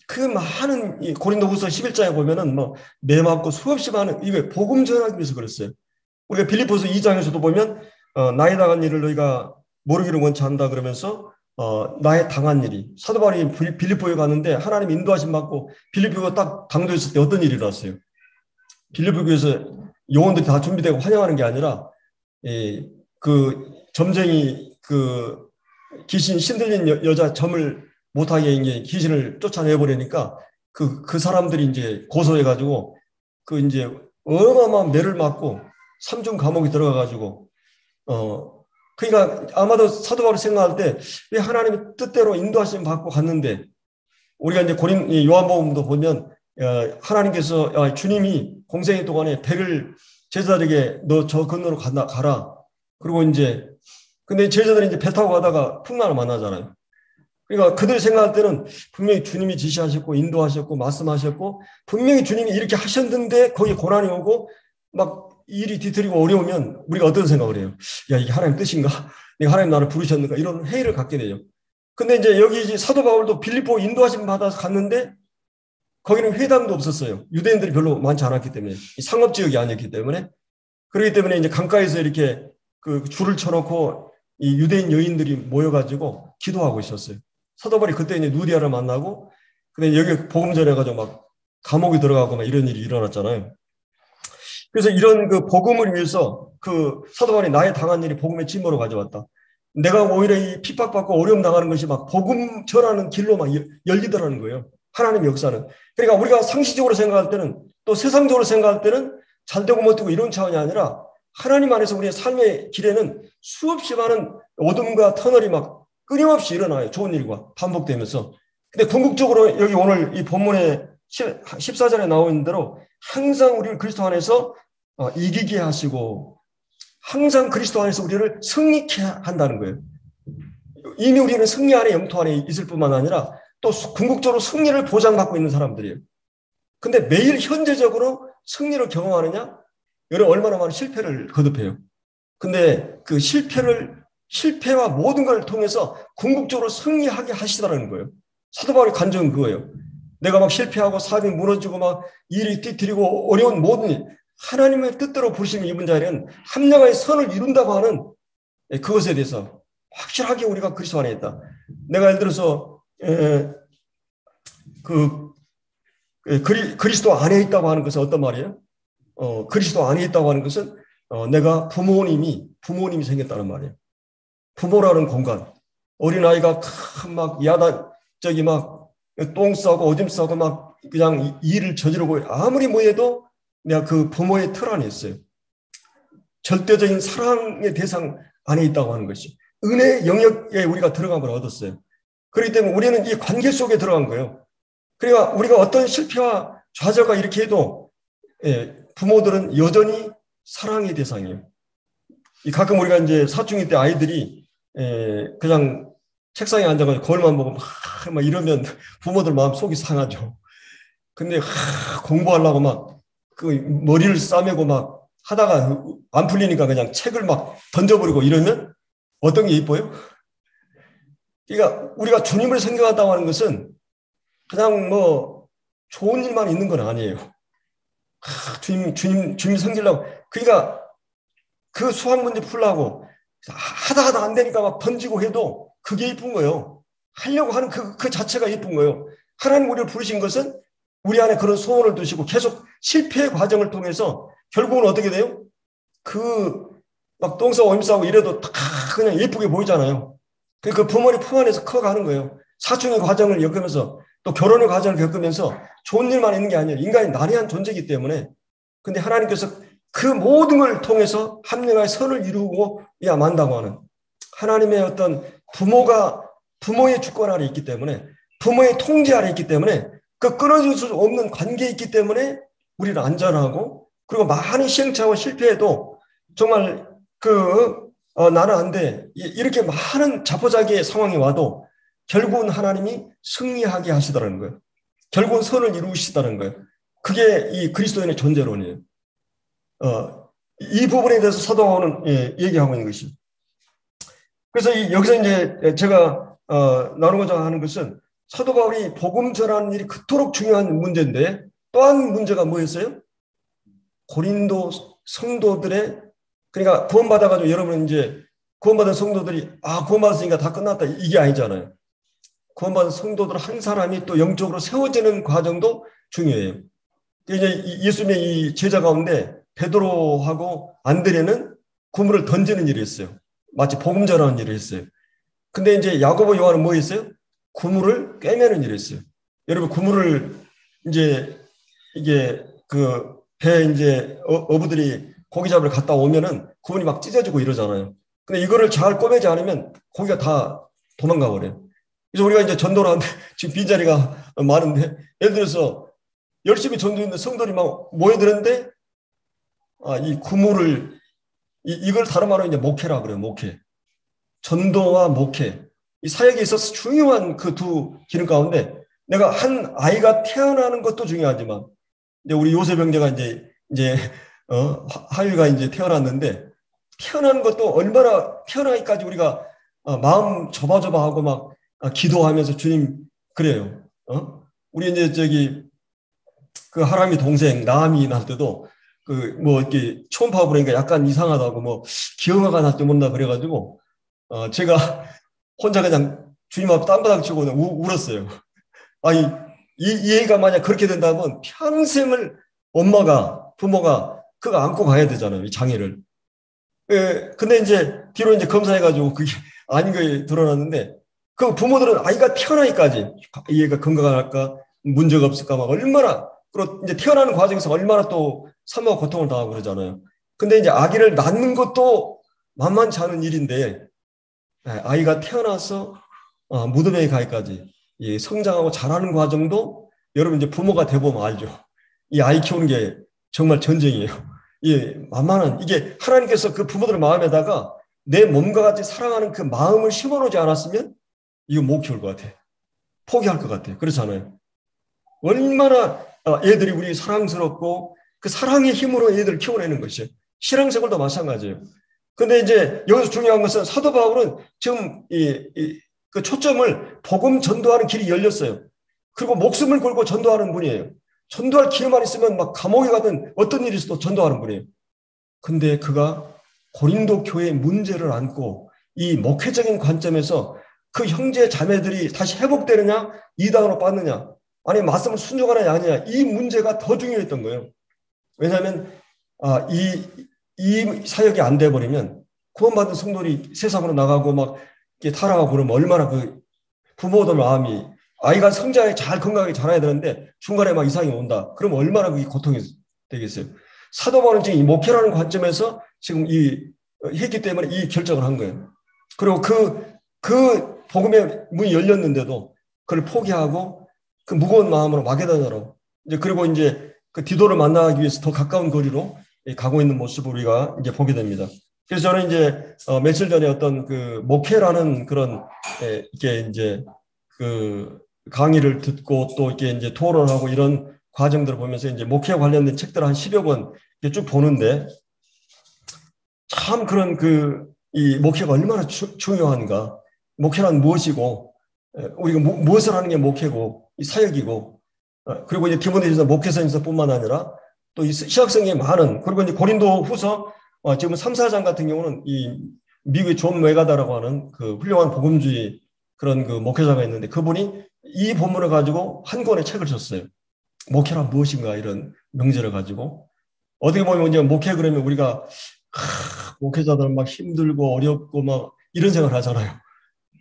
그 많은 이 고린도후서 11장에 보면은 뭐 매맞고 수없이 많은 이게 복음 전하기 위해서 그랬어요. 우리가 빌립보서 2장에서도 보면 나의 당한 일을 너희가 모르기를 원치 않는다 그러면서 나의 당한 일이 사도 바울이 빌립보에 갔는데 하나님 인도하심 받고 빌립보가 딱 강도했을 때 어떤 일이 일어났어요? 빌립보 교회에서 영혼들이 다 준비되고 환영하는 게 아니라 그 점쟁이 그 귀신 신들린 여자 점을 못하게 이제 귀신을 쫓아내버리니까 그 사람들이 이제 고소해가지고 이제 어마어마한 매를 맞고 3중 감옥에 들어가가지고 그러니까 아마도 사도 바울이 생각할 때 왜 하나님의 뜻대로 인도하심 받고 갔는데 우리가 이제 요한복음도 보면 하나님께서 주님이 공생의 동안에 백을 제자들에게 너 저 건너로 가라. 그리고 이제 근데 제자들이 이제 배 타고 가다가 풍랑을 만나잖아요. 그러니까 그들이 생각할 때는 분명히 주님이 지시하셨고 인도하셨고 말씀하셨고 분명히 주님이 이렇게 하셨는데 거기에 고난이 오고 막 일이 뒤틀리고 어려우면 우리가 어떤 생각을 해요? 야, 이게 하나님 뜻인가? 내가 하나님 나를 부르셨는가? 이런 회의를 갖게 돼요. 근데 이제 여기 이제 사도 바울도 빌립보 인도하심 받아서 갔는데 거기는 회당도 없었어요. 유대인들이 별로 많지 않았기 때문에 상업 지역이 아니었기 때문에 그렇기 때문에 이제 강가에서 이렇게 줄을 쳐놓고 이 유대인 여인들이 모여가지고 기도하고 있었어요. 사도 바울이 그때 이제 누디아를 만나고 근데 여기 복음 전해가지고 막 감옥에 들어가고 막 이런 일이 일어났잖아요. 그래서 이런 복음을 위해서 사도 바울이 나의 당한 일이 복음의 찜으로 가져왔다. 내가 오히려 이 핍박받고 어려움 당하는 것이 막 복음 전하는 길로 막 열리더라는 거예요. 하나님의 역사는. 그러니까 우리가 상시적으로 생각할 때는 또 세상적으로 생각할 때는 잘되고 못되고 이런 차원이 아니라 하나님 안에서 우리의 삶의 길에는 수없이 많은 어둠과 터널이 막 끊임없이 일어나요. 좋은 일과 반복되면서. 근데 궁극적으로 여기 오늘 이 본문에 14절에 나와 있는 대로 항상 우리를 그리스도 안에서 이기게 하시고 항상 그리스도 안에서 우리를 승리케 한다는 거예요. 이미 우리는 승리 안에 영토 안에 있을 뿐만 아니라 또 궁극적으로 승리를 보장받고 있는 사람들이에요. 근데 매일 현재적으로 승리를 경험하느냐? 여러분 얼마나 많은 실패를 거듭해요. 근데 그 실패와 모든 걸 통해서 궁극적으로 승리하게 하시더라는 거예요. 사도 바울의 간증은 그거예요. 내가 막 실패하고 사업이 무너지고 막 일이 뒤틀리고 어려운 모든 일, 하나님의 뜻대로 부르심을 입은 자에는 합력의 선을 이룬다고 하는 그것에 대해서 확실하게 우리가 그리스도 안에 있다. 내가 예를 들어서 그리스도 안에 있다고 하는 것은 어떤 말이에요? 그리스도 안에 있다고 하는 것은 내가 부모님이 생겼다는 말이에요. 부모라는 공간, 어린아이가 막 저기 막 똥 싸고 오줌 싸고 막 그냥 일을 저지르고 아무리 뭐해도 내가 그 부모의 틀 안에 있어요. 절대적인 사랑의 대상 안에 있다고 하는 것이 은혜의 영역에 우리가 들어감을 얻었어요. 그렇기 때문에 우리는 이 관계 속에 들어간 거예요. 그러니까 우리가 어떤 실패와 좌절과 이렇게 해도 부모들은 여전히 사랑의 대상이에요. 가끔 우리가 이제 사춘기 때 아이들이 그냥 책상에 앉아가지고 거울만 보고 막 이러면 부모들 마음 속이 상하죠. 근데 공부하려고 막 머리를 싸매고 막 하다가 안 풀리니까 그냥 책을 막 던져버리고 이러면 어떤 게 이뻐요? 그러니까 우리가 주님을 생각한다고 하는 것은 그냥 뭐 좋은 일만 있는 건 아니에요. 주님 섬기려고. 그러니까 그 수학 문제 풀라고 하다 안 되니까 막 던지고 해도 그게 이쁜 거예요. 하려고 하는 그 자체가 이쁜 거예요. 하나님 우리를 부르신 것은 우리 안에 그런 소원을 두시고 계속 실패의 과정을 통해서 결국은 어떻게 돼요? 막 똥싸고 임싸고 이래도 다 그냥 예쁘게 보이잖아요. 그 부모님 품 안에서 커가는 거예요. 사춘기 과정을 겪으면서 또 결혼의 과정을 겪으면서 좋은 일만 있는 게 아니에요. 인간이 난해한 존재이기 때문에. 근데 하나님께서 그 모든 걸 통해서 합리화의 선을 이루고 만다고 하는 하나님의 어떤 부모의 주권 아래 있기 때문에 부모의 통제 아래 있기 때문에 그 끊어질 수 없는 관계에 있기 때문에 우리는 안전하고 그리고 많은 시행착오와 실패해도 정말 나는 안 돼. 이렇게 많은 자포자기의 상황이 와도 결국은 하나님이 승리하게 하시더라는 거예요. 결국은 선을 이루시다는 거예요. 그게 이 그리스도인의 존재론이에요. 이 부분에 대해서 사도 바울은 얘기하고 있는 것이죠. 그래서 여기서 이제 제가 나누고자 하는 것은 사도 바울이 복음 전하는 일이 그토록 중요한 문제인데 또 한 문제가 뭐였어요? 고린도 성도들의 그러니까 구원받아가지고 여러분 이제 구원받은 성도들이 구원받았으니까 다 끝났다 이게 아니잖아요. 구원받은 성도들 한 사람이 또 영적으로 세워지는 과정도 중요해요. 이제 예수님의 이 제자 가운데 베드로하고 안드레는 그물을 던지는 일을 했어요. 마치 복음 전하는 일을 했어요. 근데 이제 야고보 요한은 뭐 했어요? 그물을 꿰매는 일을 했어요. 여러분 그물을 이제 이게 그 배 이제 어부들이 고기 잡으러 갔다 오면은 그물이 막 찢어지고 이러잖아요. 근데 이거를 잘 꿰매지 않으면 고기가 다 도망가 버려요. 그래서 우리가 이제 전도를 하는데 지금 빈자리가 많은데 예를 들어서 열심히 전도했는데 성도들이 막 모여드는데 이 그물을 이걸 다른 말로 이제 목회라 그래요. 목회. 전도와 목회. 이 사역에 있어서 중요한 그 두 기능 가운데 내가 한 아이가 태어나는 것도 중요하지만 이제 우리 요셉 형제가 이제 하유가 이제 태어났는데 태어나는 것도 얼마나 태어나기까지 우리가 마음 접어하고 막 기도하면서 주님 그래요. 우리 이제 그 하람이 동생 나암이 날 때도 이렇게 초음파 보니까 약간 이상하다고 기형아가 날때 못나 그래가지고 제가 혼자 그냥 주님 앞에 땅바닥 치고 울었어요. 이 애가 만약 그렇게 된다면 평생을 부모가 그거 안고 가야 되잖아요. 이 장애를. 근데 이제 뒤로 이제 검사해가지고 그게 아닌 게 드러났는데 그 부모들은 아이가 태어나기까지 이 애가 건강할까 문제가 없을까 막 얼마나 그리고 이제 태어나는 과정에서 얼마나 또 삶과 고통을 당하고 그러잖아요. 근데 이제 아기를 낳는 것도 만만치 않은 일인데 아이가 태어나서 무덤에 가기까지 이 성장하고 자라는 과정도 여러분 이제 부모가 돼보면 알죠. 이 아이 키우는 게 정말 전쟁이에요. 만만한 이게 하나님께서 그 부모들의 마음에다가 내 몸과 같이 사랑하는 그 마음을 심어놓지 않았으면 이거 못 키울 것 같아. 포기할 것 같아. 그렇잖아요. 얼마나 애들이 우리 사랑스럽고 그 사랑의 힘으로 애들을 키워내는 것이에요. 신앙생활도 마찬가지예요. 근데 이제 여기서 중요한 것은 사도 바울은 지금 그 초점을 복음 전도하는 길이 열렸어요. 그리고 목숨을 걸고 전도하는 분이에요. 전도할 기회만 있으면 막 감옥에 가든 어떤 일이 있어도 전도하는 분이에요. 근데 그가 고린도 교회의 문제를 안고 이 목회적인 관점에서 그 형제 자매들이 다시 회복되느냐 이단으로 빠느냐 아니 말씀을 순종하느냐 아니냐 이 문제가 더 중요했던 거예요. 왜냐하면 이 사역이 안 돼버리면 구원받은 성도들이 세상으로 나가고 막 타락하고 그러면 얼마나 그 부모들 마음이 아이가 성장에 잘 건강하게 자라야 되는데 중간에 막 이상이 온다. 그러면 얼마나 그게 고통이 되겠어요. 사도 바울은 지금 이 목회라는 관점에서 지금 했기 때문에 이 결정을 한 거예요. 그리고 그 복음의 문이 열렸는데도 그걸 포기하고 그 무거운 마음으로 마게도냐로 그리고 이제 그 디도를 만나기 위해서 더 가까운 거리로 가고 있는 모습을 우리가 이제 보게 됩니다. 그래서 저는 이제 며칠 전에 어떤 그 목회라는 그런 이게 이제 그 강의를 듣고 또 이렇게 이제 토론하고 이런 과정들을 보면서 이제 목회 관련된 책들을 한 10여 권 쭉 보는데 참 그런 이 목회가 얼마나 중요한가, 목회란 무엇이고, 우리가 무엇을 하는 게 목회고, 이 사역이고, 그리고 이제 디모데전서 목회서에서뿐만 아니라 또 이 신약성경에 많은, 그리고 이제 고린도 후서 지금 3, 4장 같은 경우는 이 미국의 존 웨가다라고 하는 그 훌륭한 복음주의 그런 그 목회자가 있는데 그분이 이 본문을 가지고 한 권의 책을 썼어요. 목회란 무엇인가 이런 명제를 가지고 어떻게 보면 이제 목회 그러면 우리가 목회자들 막 힘들고 어렵고 막 이런 생각을 하잖아요.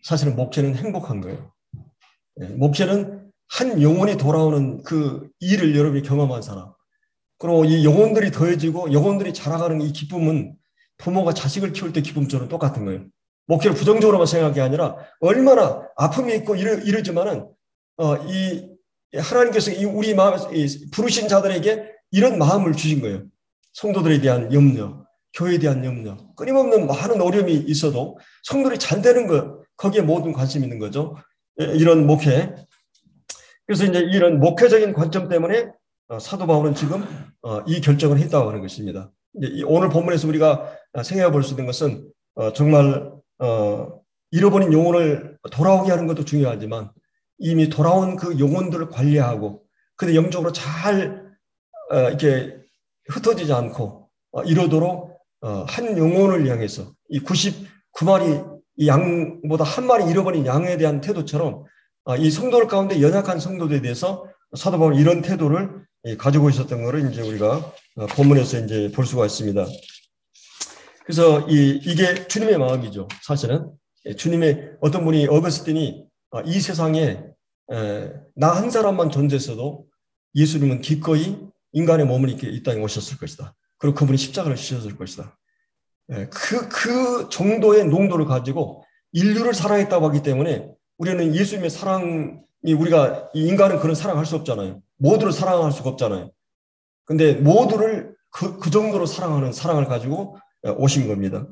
사실은 목회는 행복한 거예요. 목회는 한 영혼이 돌아오는 그 일을 여러분이 경험한 사람. 그리고 이 영혼들이 더해지고 영혼들이 자라가는 이 기쁨은 부모가 자식을 키울 때 기쁨처럼 똑같은 거예요. 목회를 부정적으로만 생각한 게 아니라 얼마나 아픔이 있고 이러지만은 이 하나님께서 이 우리 마음 부르신 자들에게 이런 마음을 주신 거예요. 성도들에 대한 염려, 교회에 대한 염려, 끊임없는 많은 어려움이 있어도 성도들이 잘 되는 것 거기에 모든 관심이 있는 거죠. 이런 목회. 그래서 이제 이런 목회적인 관점 때문에 사도 바울은 지금 이 결정을 했다고 하는 것입니다. 오늘 본문에서 우리가 생각해 볼 수 있는 것은 정말 잃어버린 영혼을 돌아오게 하는 것도 중요하지만 이미 돌아온 그 영혼들을 관리하고 근데 영적으로 잘 이렇게 흩어지지 않고 이러도록 한 영혼을 향해서 이 99마리 이 양보다 한 마리 잃어버린 양에 대한 태도처럼 이 성도들 가운데 연약한 성도들에 대해서 사도 바울은 이런 태도를 가지고 있었던 것을 이제 우리가 본문에서 이제 볼 수가 있습니다. 그래서 이게 주님의 마음이죠. 사실은 주님의 어떤 분이 어거스틴이 이 세상에 나 한 사람만 존재했어도 예수님은 기꺼이 인간의 몸을 입게 이 땅에 오셨을 것이다. 그리고 그분이 십자가를 지셨을 것이다. 그 정도의 농도를 가지고 인류를 사랑했다고 하기 때문에 우리는 예수님의 사랑이 우리가 인간은 그런 사랑할 수 없잖아요. 모두를 사랑할 수가 없잖아요. 근데 모두를 그 정도로 사랑하는 사랑을 가지고 오신 겁니다.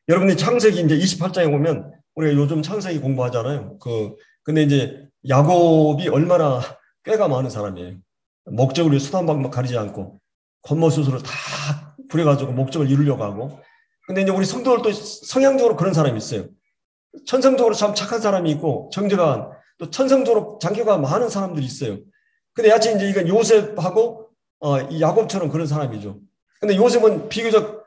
여러분이 창세기 이제 28장에 보면 우리가 요즘 창세기 공부하잖아요. 근데 이제 야곱이 얼마나 꾀가 많은 사람이에요. 목적을 위해 수단 방법 가리지 않고 겉모습으로 다 부려가지고 목적을 이루려고 하고. 근데 이제 우리 성도들도 성향적으로 그런 사람이 있어요. 천성적으로 참 착한 사람이 있고 정직한 또 천성적으로 장교가 많은 사람들이 있어요. 근데 야채 이제 이건 요셉하고 이 야곱처럼 그런 사람이죠. 근데 요셉은 비교적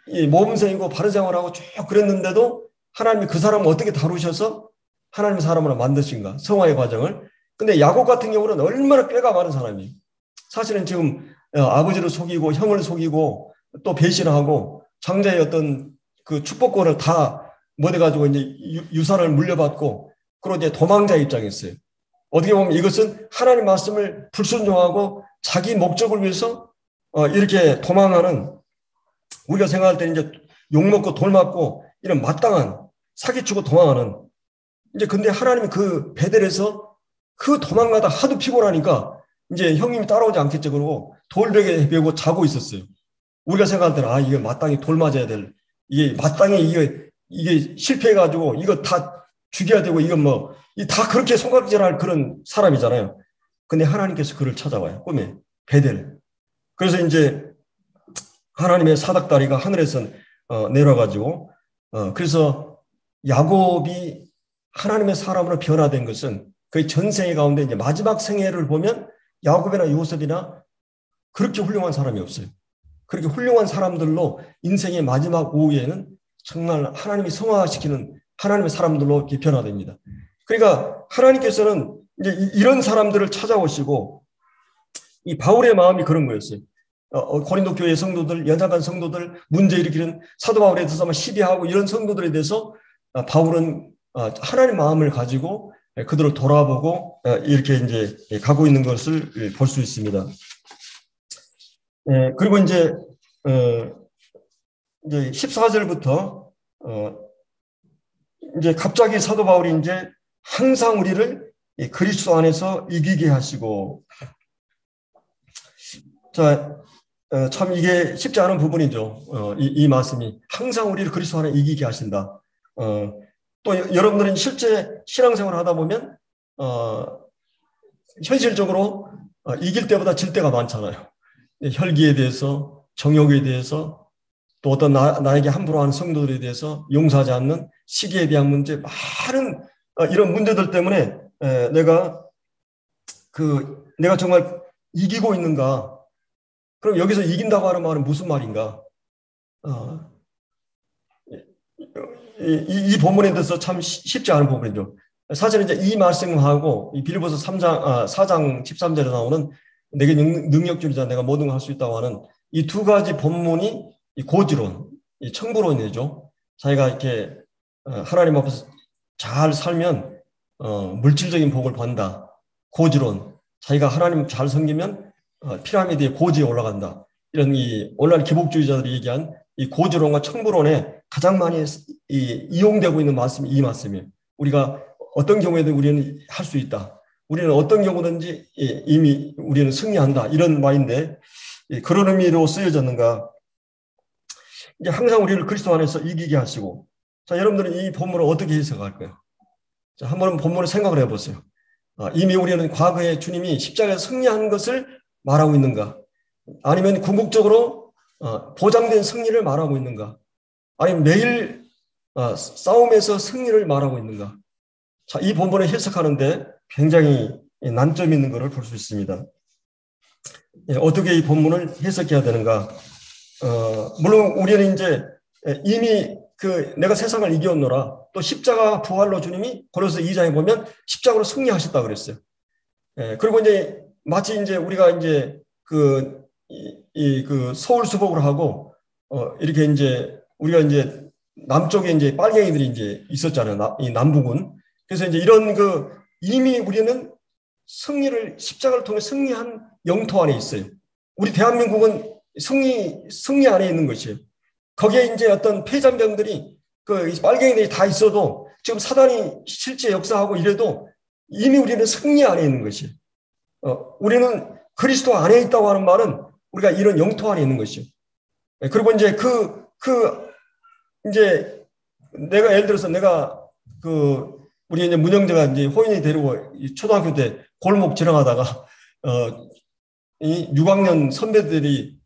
이 모범생이고 바른 생활하고 쭉 그랬는데도 하나님이 그 사람을 어떻게 다루셔서 하나님의 사람으로 만드신가 성화의 과정을. 근데 야곱 같은 경우는 얼마나 꾀가 많은 사람이에요. 사실은 지금 아버지를 속이고 형을 속이고 또 배신하고 장자의 어떤 그 축복권을 다 뭐 돼가지고 이제 유산을 물려받고 그리고 이제 도망자 입장이었어요. 어떻게 보면 이것은 하나님 말씀을 불순종하고 자기 목적을 위해서 이렇게 도망하는 우리가 생각할 때는 이제 욕먹고 돌맞고 이런 마땅한 사기치고 도망하는 이제 근데 하나님이 그 베델에서 그 도망가다 하도 피곤하니까 이제 형님이 따라오지 않겠죠. 그러고 돌베개 베고 자고 있었어요. 우리가 생각할 때는 이게 마땅히 돌 맞아야 될 이게 마땅히 이게 실패해가지고 이거 다 죽여야 되고 이건 뭐 다 그렇게 손가락질할 그런 사람이잖아요. 근데 하나님께서 그를 찾아와요. 꿈에 베델. 그래서 이제 하나님의 사닥다리가 하늘에서 내려가지고 그래서 야곱이 하나님의 사람으로 변화된 것은 그의 전생의 가운데 이제 마지막 생애를 보면 야곱이나 요셉이나 그렇게 훌륭한 사람이 없어요. 그렇게 훌륭한 사람들로 인생의 마지막 오후에는 정말 하나님이 성화시키는 하나님의 사람들로 이렇게 변화됩니다. 그러니까 하나님께서는 이제 이런 사람들을 찾아오시고 이 바울의 마음이 그런 거였어요. 고린도 교회 성도들, 연약한 성도들, 문제 일으키는 사도 바울에 대해서 시비하고 이런 성도들에 대해서 바울은 하나님 마음을 가지고 그들을 돌아보고 이렇게 이제 가고 있는 것을 볼 수 있습니다. 그리고 이제 14절부터 이제 갑자기 사도 바울이 이제 항상 우리를 그리스도 안에서 이기게 하시고 자, 참 이게 쉽지 않은 부분이죠. 이 말씀이 항상 우리를 그리스도 안에 이기게 하신다. 또 여러분들은 실제 신앙생활을 하다 보면 현실적으로 이길 때보다 질 때가 많잖아요. 혈기에 대해서 정욕에 대해서 또 어떤 나에게 함부로 하는 성도들에 대해서 용서하지 않는 시기에 대한 문제, 많은 이런 문제들 때문에 내가 정말 이기고 있는가? 그럼 여기서 이긴다고 하는 말은 무슨 말인가? 이 본문에 대해서 참 쉽지 않은 부분이죠. 사실 이제 이 말씀하고 이 빌립보서 4장 13절에 나오는 내게 능력주의자 내가 모든 걸 할 수 있다고 하는 이 두 가지 본문이 이 고지론, 이 청부론이죠. 자기가 이렇게 하나님 앞에서 잘 살면 물질적인 복을 받는다. 고지론, 자기가 하나님 잘 섬기면 피라미드의 고지에 올라간다. 이런 이 오늘날 기복주의자들이 얘기한 이 고지론과 청부론에 가장 많이 이용되고 있는 말씀이 이 말씀이에요. 우리가 어떤 경우에도 우리는 할 수 있다. 우리는 어떤 경우든지 이미 우리는 승리한다. 이런 말인데 그런 의미로 쓰여졌는가. 이제 항상 우리를 그리스도 안에서 이기게 하시고, 자, 여러분들은 이 본문을 어떻게 해석할까요? 자, 한번 본문을 생각을 해보세요. 이미 우리는 과거에 주님이 십자가에서 승리한 것을 말하고 있는가? 아니면 궁극적으로 보장된 승리를 말하고 있는가? 아니면 매일 싸움에서 승리를 말하고 있는가? 자, 이 본문을 해석하는데 굉장히 난점이 있는 것을 볼 수 있습니다. 어떻게 이 본문을 해석해야 되는가? 물론 우리는 이제 이미 내가 세상을 이겼노라, 또 십자가 부활로 주님이 고린도서 2장에 보면 십자가로 승리하셨다 그랬어요. 그리고 이제 마치 이제 우리가 이제 서울 수복을 하고 이렇게 이제 우리가 이제 남쪽에 이제 빨갱이들이 이제 있었잖아요. 이 남북은. 그래서 이제 이런 이미 우리는 십자가를 통해 승리한 영토 안에 있어요. 우리 대한민국은 승리 안에 있는 것이에요. 거기에 이제 어떤 폐잔병들이 빨갱이들이 다 있어도 지금 사단이 실제 역사하고 이래도 이미 우리는 승리 안에 있는 것이에요. 우리는 그리스도 안에 있다고 하는 말은 우리가 이런 영토 안에 있는 것이에요. 그리고 이제 이제 내가 예를 들어서 우리 이제 문영재가 이제 호인이 데리고 초등학교 때 골목 지나가다가 이 6학년 선배들이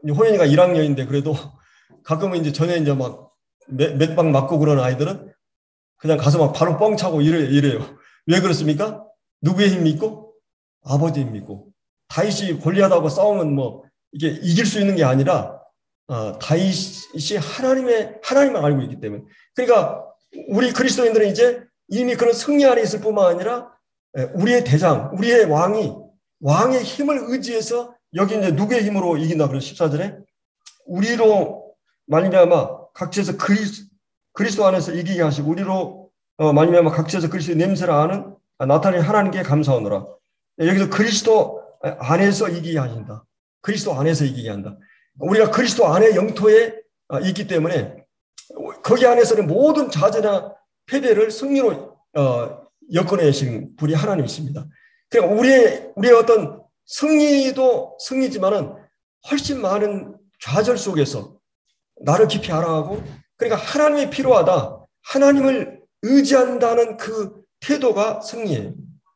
호연이가 1학년인데 그래도 가끔은 이제 전에 이제 막 몇 방 맞고 그런 아이들은 그냥 가서 막 바로 뻥 차고 이래요. 왜 그렇습니까? 누구의 힘 믿고? 아버지의 힘 믿고. 다윗이 골리앗하고 싸우면 뭐 이게 이길 수 있는 게 아니라 다윗이 하나님을 알고 있기 때문에. 그러니까 우리 그리스도인들은 이제 이미 그런 승리 안에 있을 뿐만 아니라 우리의 대장, 우리의 왕의 힘을 의지해서 여기 이제 누구의 힘으로 이긴다 그래서 14절에 우리로 말미암아 각지에서 그리스도 안에서 이기게 하시고 우리로 말미암아 각지에서 그리스도의 냄새를 아는 나타낸 하나님께 감사하노라. 여기서 그리스도 안에서 이기게 하신다. 그리스도 안에서 이기게 한다. 우리가 그리스도 안의 영토에 있기 때문에 거기 안에서는 모든 자재나 패배를 승리로 엮어내신 분이 하나님이십니다. 그러니까 우리의 어떤 승리도 승리지만은 훨씬 많은 좌절 속에서 나를 깊이 알아가고, 그러니까 하나님이 필요하다, 하나님을 의지한다는 그 태도가 승리예요.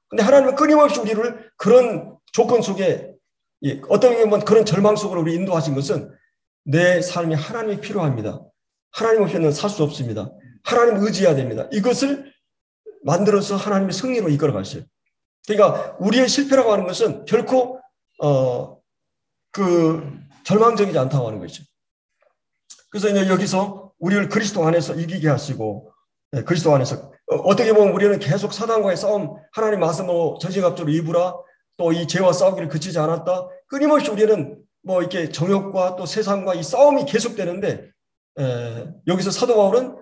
근데 하나님은 끊임없이 우리를 그런 조건 속에 어떤 경우는 그런 절망 속으로 우리 인도하신 것은 내 삶에 하나님이 필요합니다. 하나님 없이는 살 수 없습니다. 하나님 의지해야 됩니다. 이것을 만들어서 하나님의 승리로 이끌어 가셔요. 그러니까 우리의 실패라고 하는 것은 결코 절망적이지 않다고 하는 것이죠. 그래서 이제 여기서 우리를 그리스도 안에서 이기게 하시고, 그리스도 안에서 어떻게 보면 우리는 계속 사단과의 싸움, 하나님 말씀으로 전신갑주로 입으라, 또 이 죄와 싸우기를 그치지 않았다. 끊임없이 우리는 뭐 이렇게 정욕과 또 세상과 이 싸움이 계속되는데, 여기서 사도 바울은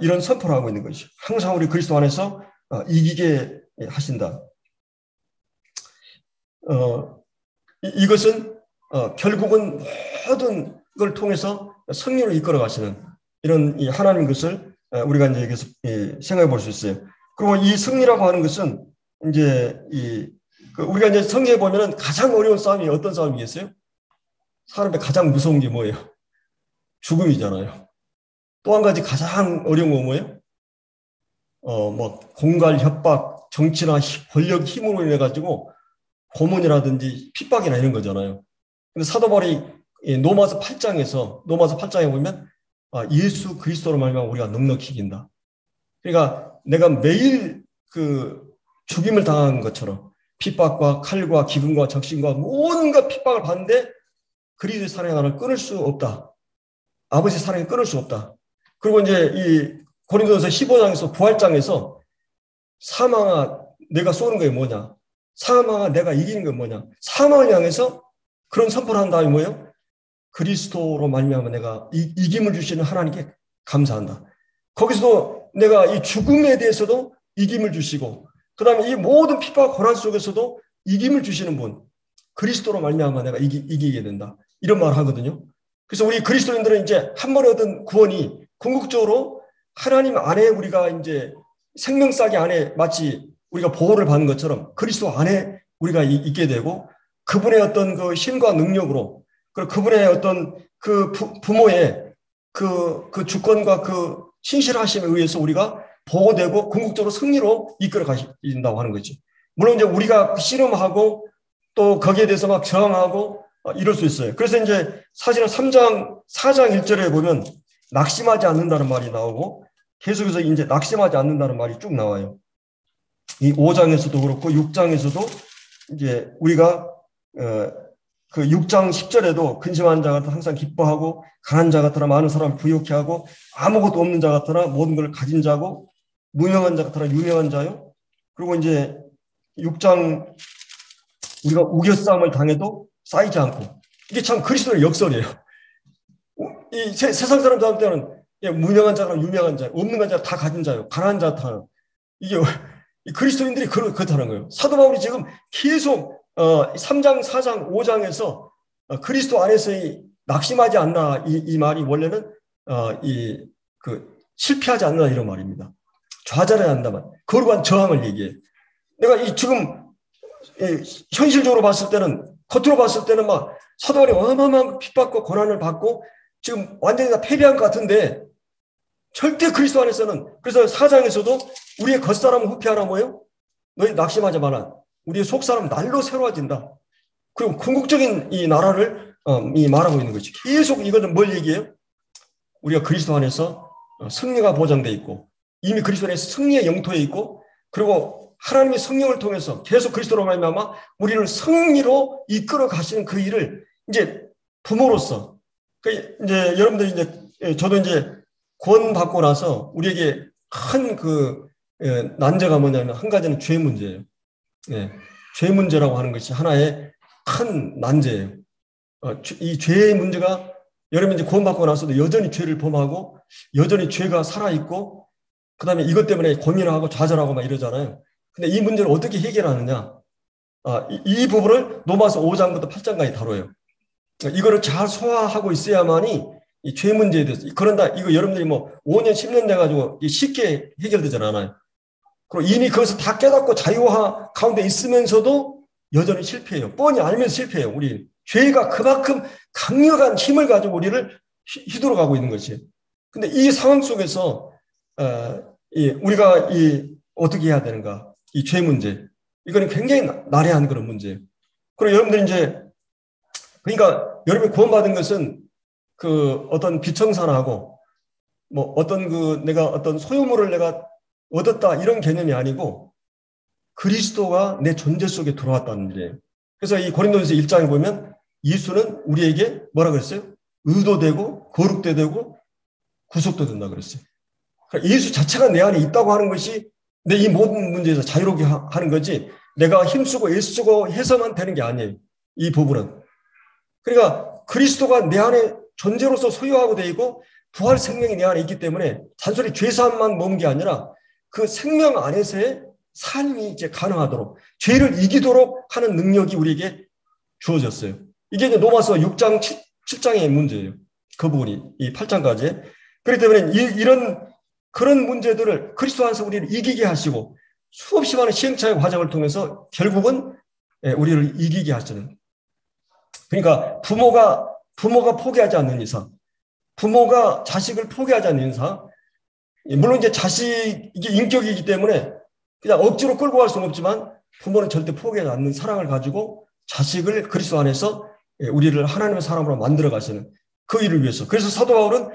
이런 선포를 하고 있는 것이죠. 항상 우리 그리스도 안에서 이기게 하신다. 이것은 결국은 모든 걸 통해서 승리로 이끌어 가시는 이런 이 하나님 것을 우리가 이제 여기서 생각해 볼 수 있어요. 그리고 이 승리라고 하는 것은 이제 우리가 이제 성경에 보면은 가장 어려운 싸움이 어떤 싸움이겠어요? 사람의 가장 무서운 게 뭐예요? 죽음이잖아요. 또 한 가지 가장 어려운 건 뭐예요? 뭐 공갈, 협박, 정치나 권력, 힘으로 인해 가지고 고문이라든지 핍박이나 이런 거잖아요. 근데 사도 바울이 로마서 8장에 보면 예수 그리스도로 말미암아 우리가 넉넉히 이긴다. 그러니까 내가 매일 그 죽임을 당한 것처럼 핍박과 칼과 기근과 적신과 온갖 핍박을 받는데 그리스도의 사랑이 나를 끊을 수 없다. 아버지의 사랑이 끊을 수 없다. 그리고 이제 이 고린도전서 15장에서 부활장에서 사망아 내가 쏘는 게 뭐냐? 사망아 내가 이기는 게 뭐냐? 사망을 향해서 그런 선포를 한 다음에 뭐예요? 그리스도로 말미암아 내가 이김을 주시는 하나님께 감사한다. 거기서도 내가 이 죽음에 대해서도 이김을 주시고 그다음에 이 모든 핍박 고난 속에서도 이김을 주시는 분 그리스도로 말미암아 내가 이기게 된다. 이런 말을 하거든요. 그래서 우리 그리스도인들은 이제 한 번에 얻은 구원이 궁극적으로 하나님 안에 우리가 이제 생명싸개 안에 마치 우리가 보호를 받는 것처럼 그리스도 안에 우리가 있게 되고 그분의 어떤 그 힘과 능력으로 그리고 그분의 어떤 그 부모의 그 주권과 그 신실하심에 의해서 우리가 보호되고 궁극적으로 승리로 이끌어 가신다고 하는 거죠. 물론 이제 우리가 씨름하고 또 거기에 대해서 막 저항하고 이럴 수 있어요. 그래서 이제 사실은 4장 1절에 보면 낙심하지 않는다는 말이 나오고 계속해서 이제 낙심하지 않는다는 말이 쭉 나와요. 이 5장에서도 그렇고 6장에서도 이제 우리가 그 6장 10절에도 근심한 자 같아 항상 기뻐하고 강한 자 같으나 많은 사람을 부욕해 하고 아무것도 없는 자 같으나 모든 걸 가진 자고 무명한 자 같으나 유명한 자요. 그리고 이제 6장 우리가 우겨싸움을 당해도 쌓이지 않고 이게 참 그리스도의 역설이에요. 이 세상 사람들한테는 무명한 자가 유명한 자, 없는 자 다 가진 자요. 가난한 자 다. 이게 그리스도인들이 그렇다는 거예요. 사도 바울이 지금 계속 3장, 4장, 5장에서 그리스도 안에서의 낙심하지 않나 이 말이 원래는 실패하지 않나 이런 말입니다. 좌절하지 않는다만 거룩한 저항을 얘기해. 내가 지금 현실적으로 봤을 때는 겉으로 봤을 때는 막 사도 바울이 어마어마한 핍박과 고난을 받고 지금 완전히 다 패배한 것 같은데 절대 그리스도 안에서는 그래서 4장에서도 우리의 겉사람은 후패하나 뭐예요? 너희 낙심하지 마라. 우리의 속사람 날로 새로워진다. 그리고 궁극적인 이 나라를 말하고 있는 거지. 계속 이거는 뭘 얘기해요? 우리가 그리스도 안에서 승리가 보장돼 있고 이미 그리스도 안에서 승리의 영토에 있고 그리고 하나님의 성령을 통해서 계속 그리스도로 말미암아 우리를 승리로 이끌어 가시는 그 일을 이제 부모로서 이제 여러분들이 이제 저도 이제 구원받고 나서 우리에게 큰 그 난제가 뭐냐면 한 가지는 죄 문제예요. 죄 문제라고 하는 것이 하나의 큰 난제예요. 이 죄의 문제가 여러분 이제 구원받고 나서도 여전히 죄를 범하고 여전히 죄가 살아있고 그다음에 이것 때문에 고민하고 좌절하고 막 이러잖아요. 근데 이 문제를 어떻게 해결하느냐? 이 부분을 로마서 5장부터 8장까지 다뤄요. 이거를 잘 소화하고 있어야만이 이 죄 문제에 대해서 그런다 이거 여러분들이 뭐 5년 10년 돼가지고 쉽게 해결되지 않아요. 그리고 이미 그것을 다 깨닫고 자유화 가운데 있으면서도 여전히 실패해요. 뻔히 알면서 실패해요. 우리 죄가 그만큼 강력한 힘을 가지고 우리를 휘두르가고 있는 것이에요. 근데 이 상황 속에서 우리가 어떻게 해야 되는가? 이 죄 문제 이거는 굉장히 난해한 그런 문제예요. 그리고 여러분들 이제 그러니까 여러분이 구원받은 것은 그 어떤 비청산하고 뭐 어떤 내가 어떤 소유물을 내가 얻었다 이런 개념이 아니고 그리스도가 내 존재 속에 들어왔다는 일이에요. 그래서 이 고린도전서 1장에 보면 예수는 우리에게 뭐라 그랬어요? 의도되고 거룩되고 구속도 된다 그랬어요. 그러니까 예수 자체가 내 안에 있다고 하는 것이 내 이 모든 문제에서 자유롭게 하는 거지 내가 힘쓰고 애쓰고 해서만 되는 게 아니에요. 이 부분은. 그러니까 그리스도가 내 안에 존재로서 소유하고 되어 있고 부활 생명이 내 안에 있기 때문에 단순히 죄사함만 머문 게 아니라 그 생명 안에서의 삶이 이제 가능하도록 죄를 이기도록 하는 능력이 우리에게 주어졌어요. 이게 이제 로마서 6장 7장의 문제예요. 그 부분이 이 8장까지. 그렇기 때문에 이런 그런 문제들을 그리스도 안에서 우리를 이기게 하시고 수없이 많은 시행착오의 과정을 통해서 결국은 우리를 이기게 하시는. 그러니까 부모가 포기하지 않는 이상, 부모가 자식을 포기하지 않는 이상, 물론 이제 자식이 인격이기 때문에 그냥 억지로 끌고 갈 수는 없지만 부모는 절대 포기하지 않는 사랑을 가지고 자식을 그리스도 안에서 우리를 하나님의 사람으로 만들어 가시는 그 일을 위해서. 그래서 사도 바울은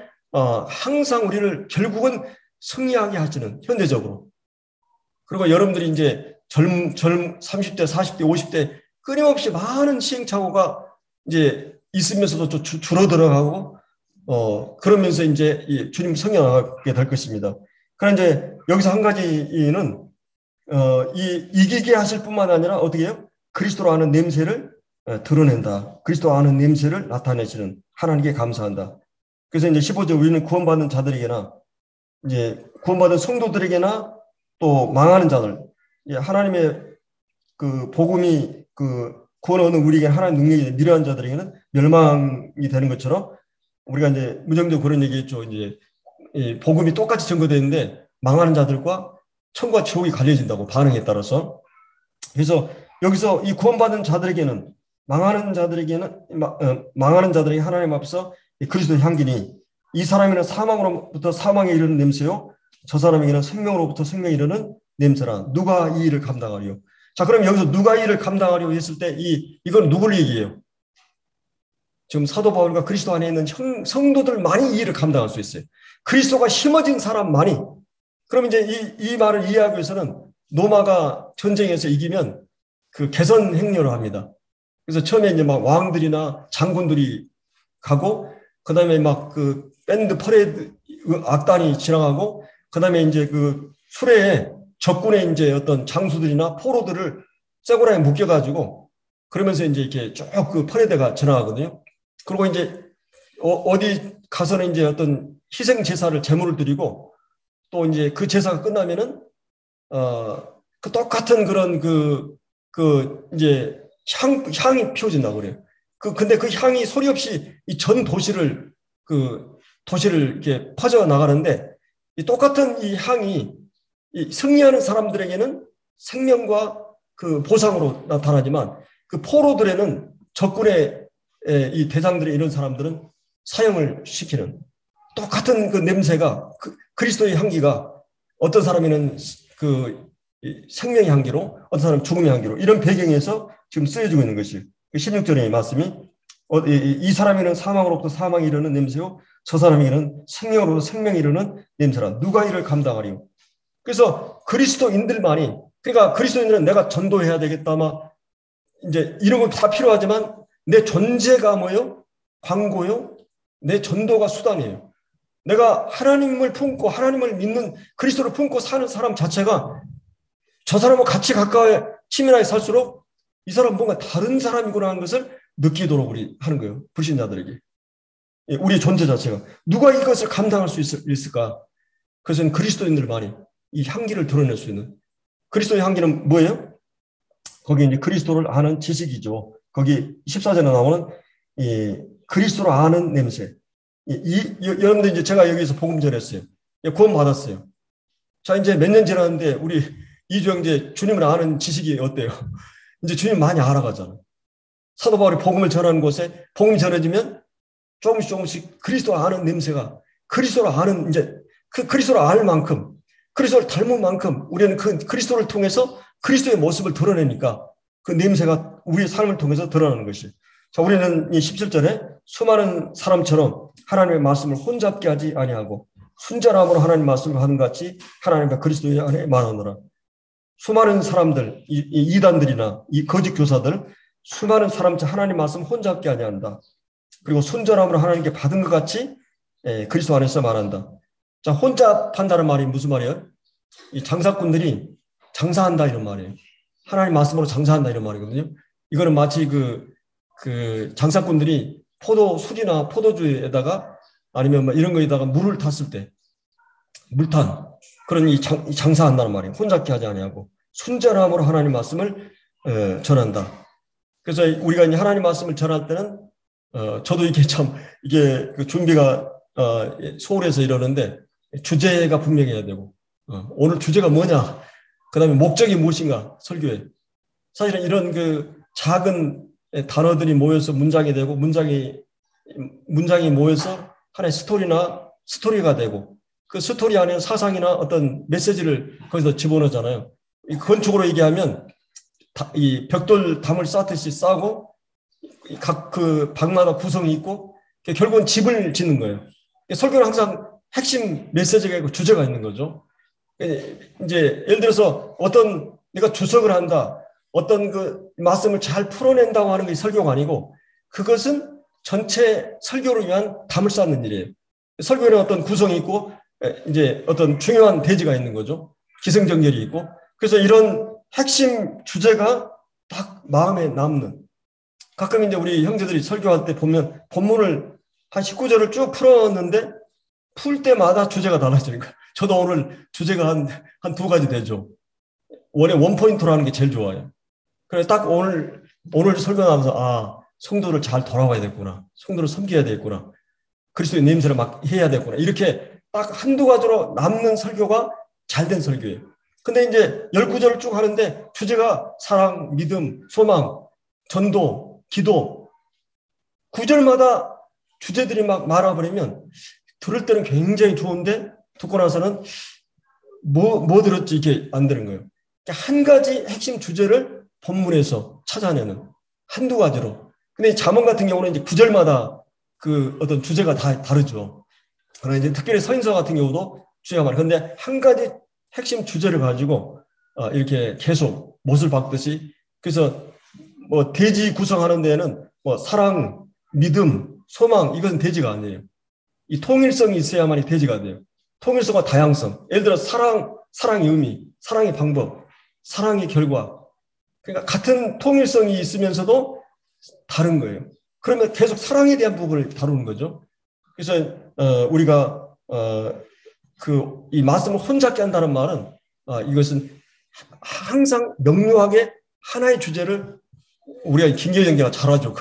항상 우리를 결국은 승리하게 하시는, 현대적으로. 그리고 여러분들이 이제 30대, 40대, 50대 끊임없이 많은 시행착오가 이제 있으면서도 좀 줄어들어가고, 그러면서 이제 주님 성령하게 될 것입니다. 그러나 이제 여기서 한 가지는, 이기게 하실 뿐만 아니라 어떻게 해요? 그리스도로 아는 냄새를 드러낸다. 그리스도 아는 냄새를 나타내시는 하나님께 감사한다. 그래서 이제 15절, 우리는 구원받은 자들에게나, 이제 구원받은 성도들에게나 또 망하는 자들, 하나님의 그 복음이 구원 얻는 우리에게 하나님의 능력이 미련한 자들에게는 멸망이 되는 것처럼, 우리가 이제 무정도 그런 얘기했죠. 이제 이 복음이 똑같이 전거되는데 망하는 자들과 천국과 지옥이 갈려진다고, 반응에 따라서. 그래서 여기서 이 구원받은 자들에게는, 망하는 자들에게 하나님 앞서 그리스도의 향기니, 이 사람에게는 사망으로부터 사망에 이르는 냄새요, 저 사람에게는 생명으로부터 생명에 이르는 냄새라. 누가 이 일을 감당하리요? 자, 그럼 여기서 누가 이 일을 감당하리요 했을 때, 이건 누굴 얘기해요? 지금 사도 바울과 그리스도 안에 있는 성도들만이 이 일을 감당할 수 있어요. 그리스도가 심어진 사람만이. 그럼 이제 이 말을 이해하기 위해서는, 로마가 전쟁에서 이기면 그 개선 행렬을 합니다. 그래서 처음에 이제 막 왕들이나 장군들이 가고, 그 다음에 막 그 밴드 퍼레이드 악단이 지나가고, 그 다음에 이제 그 수레에 적군의 이제 어떤 장수들이나 포로들을 쇠고랑에 묶여가지고, 그러면서 이제 이렇게 쭉 그 퍼레이드가 지나가거든요. 그리고 이제 어디 가서는 이제 어떤 희생 제사를 제물을 드리고, 또 이제 그 제사가 끝나면은 그 똑같은 그런 이제 향이 피워진다고 그래요. 근데 그 향이 소리 없이 이 전 도시를 이렇게 퍼져 나가는데, 이 똑같은 이 향이 이 승리하는 사람들에게는 생명과 그 보상으로 나타나지만, 그 포로들에는, 적군의 이 대장들의 이런 사람들은 사형을 시키는, 똑같은 그 냄새가, 그리스도의 향기가 어떤 사람에는 생명의 향기로, 어떤 사람은 죽음의 향기로, 이런 배경에서 지금 쓰여지고 있는 것이 16절의 말씀이, 이 사람에는 사망으로부터 사망이 이르는 냄새요, 저 사람에게는 생명으로부터 생명이 이르는 냄새라. 누가 이를 감당하리요? 그래서 그리스도인들만이, 그러니까 그리스도인들은 내가 전도해야 되겠다, 막 이제 이런 거 다 필요하지만, 내 존재가 뭐요? 광고요? 내 전도가 수단이에요. 내가 하나님을 품고, 하나님을 믿는, 그리스도를 품고 사는 사람 자체가, 저 사람과 같이 가까이 친밀하게 살수록 이 사람 뭔가 다른 사람이구나 하는 것을 느끼도록 우리 하는 거예요. 불신자들에게. 우리의 존재 자체가. 누가 이것을 감당할 수 있을까? 그것은 그리스도인들만이 이 향기를 드러낼 수 있는. 그리스도의 향기는 뭐예요? 거기 이제 그리스도를 아는 지식이죠. 거기 14절에 나오는 이 그리스도를 아는 냄새. 여러분들 이제 제가 여기서 복음 전했어요. 구원 받았어요. 자, 이제 몇 년 지났는데 우리 이주 형제 주님을 아는 지식이 어때요? 이제 주님 많이 알아가잖아. 사도 바울이 복음을 전하는 곳에 복음이 전해지면 조금씩 그리스도를 아는 냄새가, 그리스도를 아는, 이제 그리스도를 알 만큼, 그리스도를 닮은 만큼 우리는 그 그리스도를 통해서 그리스도의 모습을 드러내니까 그 냄새가 우리의 삶을 통해서 드러나는 것이. 자, 우리는 이 17절에 수많은 사람처럼 하나님의 말씀을 혼잡게 하지 아니하고 순전함으로 하나님의 말씀을 하는 것 같이 하나님과 그리스도의 안에 말하노라. 수많은 사람들, 이단들이나 이 거짓 교사들, 수많은 사람처럼 하나님 말씀 혼잡게 아니한다. 그리고 순전함으로 하나님께 받은 것 같이 그리스도 안에서 말한다. 자, 혼잡한다는 말이 무슨 말이에요? 이 장사꾼들이 장사한다 이런 말이에요. 하나님 말씀으로 장사한다 이런 말이거든요. 이거는 마치 그 장사꾼들이 술이나 포도주에다가 아니면 뭐 이런 거에다가 물을 탔을 때, 물탄, 그런 이 장사한다는 말이에요. 혼잡게 하지 아니하고 순전함으로 하나님 말씀을 전한다. 그래서 우리가 이제 하나님 말씀을 전할 때는 저도 이게 그 준비가 소홀해서 이러는데 주제가 분명해야 되고, 오늘 주제가 뭐냐, 그 다음에 목적이 무엇인가, 설교에. 사실은 이런 그 작은 단어들이 모여서 문장이 되고, 문장이 모여서 하나의 스토리가 되고, 그 스토리 안에 사상이나 어떤 메시지를 거기서 집어넣잖아요. 건축으로 얘기하면 이 벽돌 담을 쌓듯이 쌓고, 각 그 방마다 구성이 있고 결국은 집을 짓는 거예요. 설교는 항상 핵심 메시지가 있고 주제가 있는 거죠. 이제 예를 들어서 어떤 내가 주석을 한다, 어떤 그 말씀을 잘 풀어낸다고 하는 게 설교가 아니고 그것은 전체 설교를 위한 담을 쌓는 일이에요. 설교에는 어떤 구성이 있고 이제 어떤 중요한 대지가 있는 거죠. 기승전결이 있고 그래서 이런 핵심 주제가 딱 마음에 남는. 가끔 이제 우리 형제들이 설교할 때 보면 본문을 한 19절을 쭉 풀었는데 풀 때마다 주제가 달라지니까 저도 오늘 주제가 한 두 가지 되죠. 원래 원포인트로 하는 게 제일 좋아요. 그래서 딱 오늘 설교하면서 성도를 잘 돌아와야 되겠구나. 성도를 섬겨야 되겠구나. 그리스도의 냄새를 막 해야 되겠구나. 이렇게 딱 한두 가지로 남는 설교가 잘된 설교예요. 근데 이제 19절을 쭉 하는데 주제가 사랑, 믿음, 소망, 전도, 기도 9절마다 주제들이 막 말아버리면 들을 때는 굉장히 좋은데 듣고 나서는 뭐 들었지 이게 안 되는 거예요. 한 가지 핵심 주제를 본문에서 찾아내는 한두 가지로. 근데 잠언 같은 경우는 이제 9절마다 그 어떤 주제가 다 다르죠. 그러나 이제 특별히 서인서 같은 경우도 주제가 많아요. 그런데 한 가지 핵심 주제를 가지고 이렇게 계속 못을 박듯이 그래서 뭐 대지 구성하는 데에는 뭐 사랑, 믿음, 소망 이것은 대지가 아니에요. 이 통일성이 있어야만이 대지가 돼요. 통일성과 다양성. 예를 들어 사랑의 의미, 사랑의 방법, 사랑의 결과. 그러니까 같은 통일성이 있으면서도 다른 거예요. 그러면 계속 사랑에 대한 부분을 다루는 거죠. 그래서 우리가 이 말씀을 혼잡게 한다는 말은 이것은 항상 명료하게 하나의 주제를 우리가 김기현 형제가 잘하죠.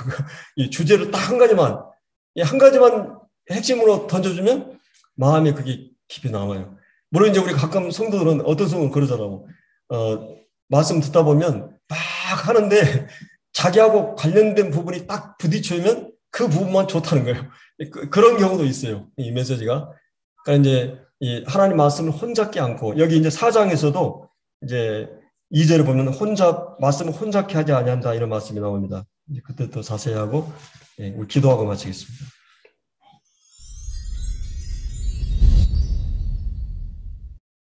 이 주제를 딱 한 가지만 핵심으로 던져주면 마음에 그게 깊이 남아요. 물론 이제 우리 가끔 성도들은 어떤 성도는 그러더라고. 말씀 듣다 보면 막 하는데 자기하고 관련된 부분이 딱 부딪히면 그 부분만 좋다는 거예요. 그런 경우도 있어요. 이 메시지가. 그러니까 이제 이 하나님 말씀을 혼잡게 않고 여기 이제 4장에서도 이제 2절에 보면 말씀을 혼잡게 하지 아니한다 이런 말씀이 나옵니다. 이제 그때 또 자세히 하고 우리 기도하고 마치겠습니다.